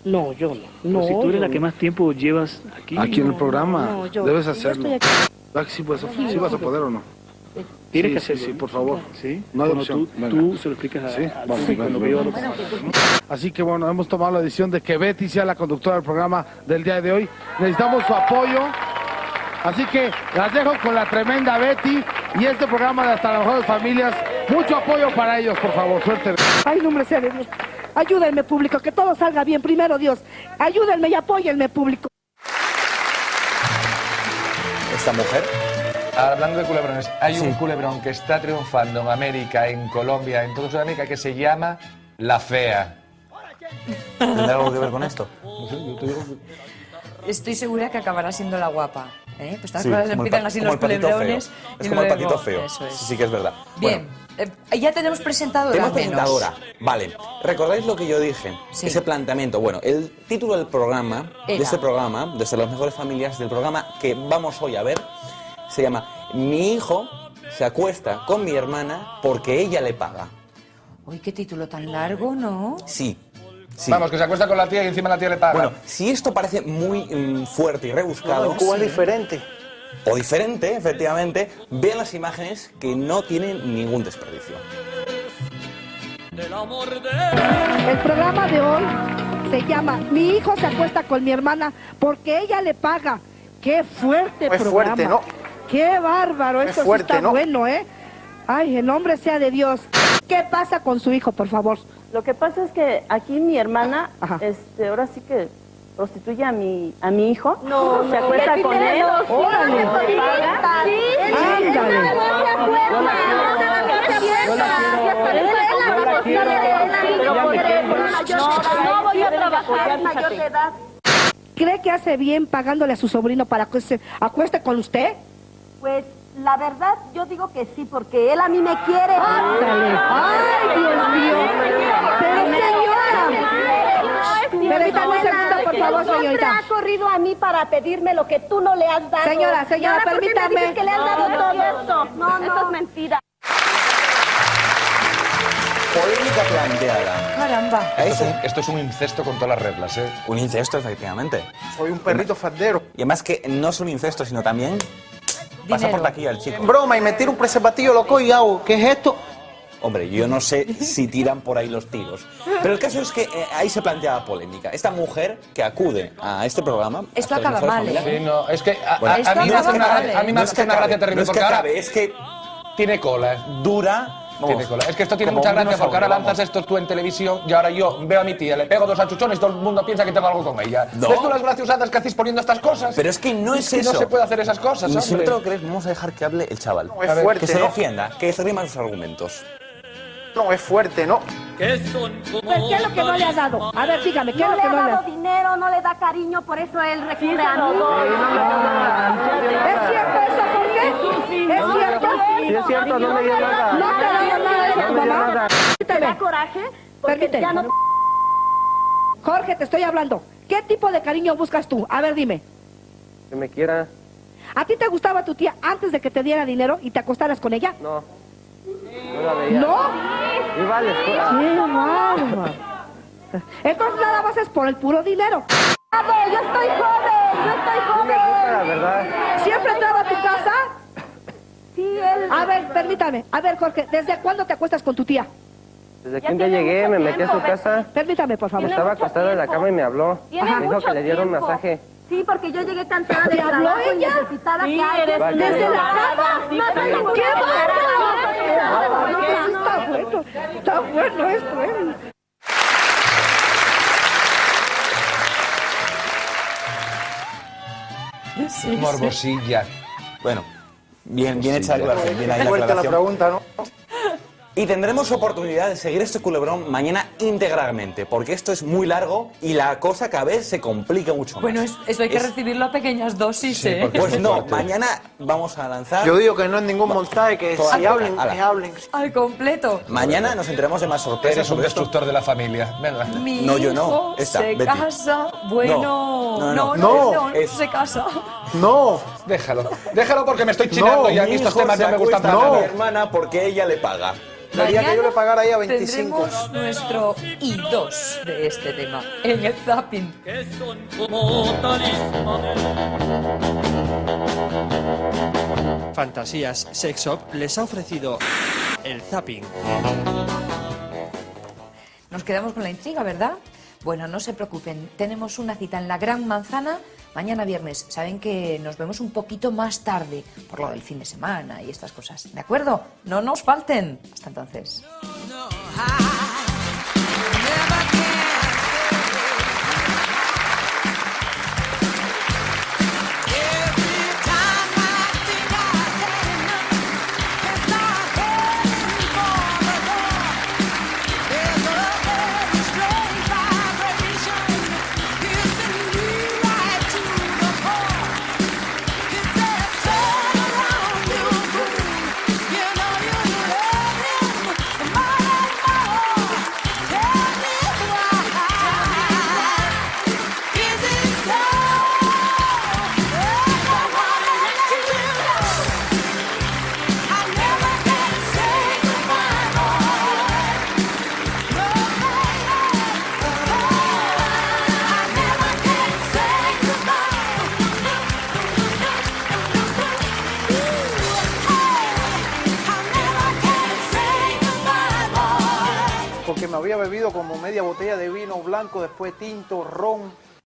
no, yo no. Si tú eres la que más tiempo llevas aquí. Aquí en el programa, no, yo- debes yo hacerlo. estoy aquí. ¿Verdad que sí vas a poder o no? Tienes que Sí, hacerlo. sí, por favor. Sí. No hay Bueno, opción. tú se lo explicas Sí, al vamos, público, ven, lo ven. que yo lo que- Así que bueno, hemos tomado la decisión de que Betty sea la conductora del programa del día de hoy. Necesitamos su apoyo. Así que las dejo con la tremenda Betty y este programa de Hasta las Mejores Familias. Mucho apoyo para ellos, por favor. Suerte. Ay, no me sé de Dios. Ayúdenme, público, que todo salga bien. Primero, Dios. Ayúdenme y apóyenme, público. Esta mujer. Hablando de culebrones, hay un culebrón que está triunfando en América, en Colombia, en toda Sudamérica, que se llama La Fea. ¿Tendrá algo que ver con esto? No sé, yo te digo que... Estoy segura que acabará siendo la guapa. Pues estas Sí, cosas como el empiezan pa- así como los el patito culebrones. feo. y Es como el luego- patito feo. Eso es. Sí, sí que es verdad. Bien, ya tenemos presentadora. Tenemos menos. presentadora. Vale. ¿Recordáis lo que yo dije? Sí. Ese planteamiento. Bueno, el título del programa, de Era. este programa, de Hasta las Mejores Familias, del programa que vamos hoy a ver, se llama Mi hijo se acuesta con mi hermana porque ella le paga. Uy, qué título tan largo, ¿no? Sí. Sí. Vamos, que se acuesta con la tía y encima la tía le paga. Bueno, si esto parece muy fuerte y rebuscado... No, en Cuba es diferente. O diferente, efectivamente, vean las imágenes que no tienen ningún desperdicio. El programa de hoy se llama Mi hijo se acuesta con mi hermana porque ella le paga. Qué fuerte Es programa. fuerte, ¿no? Qué bárbaro. Es Esto fuerte, sí está ¿no? bueno, ¿eh? Ay, en nombre sea de Dios. ¿Qué pasa con su hijo, por favor? Lo que pasa es que aquí mi hermana, ahora sí que prostituye a mi hijo. No, se acuesta con él. Órale. le paga. No voy a trabajar, mayor de edad. ¿Cree que hace bien pagándole a su sobrino para que se acueste con usted? Pues la verdad yo digo que sí, porque él a mí me quiere. ¡Ándale! ¡Ay, Dios mío! Pero señora, permítame un segundo, por favor, Siempre señorita. ha corrido a mí para pedirme lo que tú no le has dado. Señora, ¿Y ahora por qué me permítame. dices que le has dado No, todo no, esto? No, eso es mentira. Polémica planteada. Caramba. Esto es un incesto con todas las reglas, ¿eh? Un incesto, efectivamente. Soy un perrito faldero. Y además que no solo incesto, sino también pasa por taquilla el chico. En broma, y me tiro un preservativo loco y hago, ¿qué es esto? Hombre, yo no sé si tiran por ahí los tiros. Pero el caso es que ahí se plantea la polémica. Esta mujer que acude a este programa... Esto Hasta las acaba Mejores mal, Familias- Sí, no, es que Bueno, Esto a mí me acaba hace una, mal, ¿eh? a mí me No es hace que una gracia acabe, terrible no es que porque ahora acabe, es que tiene cola. dura... Tiene cola. Es que esto tiene como mucha un gracia porque ahora dinosaurio, lanzas esto tú en televisión y ahora yo veo a mi tía, le pego dos achuchones y todo el mundo piensa que tengo algo con ella. No. ¿Ves tú las graciosadas que hacéis poniendo estas cosas? Pero es que no es eso. No se puede hacer esas cosas, Y si no hombre. te lo crees, vamos a dejar que hable el chaval. No, es fuerte, que se ¿no? defienda, que esgrima sus argumentos. No, es fuerte, ¿no? Pues, ¿qué es lo que no le ha dado? A ver, dígame, ¿qué es No lo le que ha no le ha dado dado? dinero, no le da cariño, por eso él recurre a mí. ¿Es cierto eso, Jorge? ¿Es cierto? Sí, es cierto, no le dio nada. ¿No te ha dado nada eso a tu mamá? ¿Te da coraje? Porque Permíteme. ya no... Jorge, te estoy hablando. ¿Qué tipo de cariño buscas tú? A ver, dime. Que me quiera. ¿A ti te gustaba tu tía antes de que te diera dinero y te acostaras con ella? No. No la veía. ¿No? Iba a la escuela. ¡Qué bárbaro! Entonces nada más es por el puro dinero. A ver, yo estoy joven, La verdad. ¿Siempre entraba a tu casa? Sí, él... A ver, permítame. A ver, Jorge, ¿desde cuándo te acuestas con tu tía? Desde que un día llegué, me metí a su casa. Permítame, por favor. Estaba acostada en la cama y me habló. Tiene Me dijo mucho que le dieron tiempo. masaje. Sí, porque yo llegué cansada ¿Te del habló trabajo y ella? necesitada Sí, que alguien... eres una ¿Desde la desgraciada. cama? Sí, ¡Qué sí. bárbaro! Eso sí está bueno, está bueno esto, ¿eh? Sí, Morbosilla. Bueno, bien hecha la aclaración. Bien ahí la Fuerte la aclaración. pregunta, ¿no? Y tendremos oportunidad de seguir este culebrón mañana íntegramente, porque esto es muy largo y la cosa cada vez se complica mucho más. Bueno, eso hay que recibirlo a pequeñas dosis, ¿eh? Pues no, mañana vamos a lanzar... Yo digo que no es ningún montaje, que Toda si la- hablen, ala. que hablen. Al completo. Mañana nos enteramos de más sorpresas Eres un sobre esto. destructor de la familia. Venga. Mi No, yo no. hijo Esta, se Betty. casa, bueno... No, no se casa. No. Déjalo porque me estoy chinando y a mí estos temas no me gustan para a mi nada. hermana porque ella le paga. Quería que yo le pagara ahí a 25. Tendremos nuestro I2 de este tema en el zapping. Fantasías Sex Shop les ha ofrecido el zapping. Nos quedamos con la intriga, ¿verdad? Bueno, no se preocupen, tenemos una cita en la Gran Manzana mañana viernes. Saben que nos vemos un poquito más tarde por lo del fin de semana y estas cosas. ¿De acuerdo? No nos falten. Hasta entonces. Porque me había bebido como media botella de vino blanco, después tinto, ron,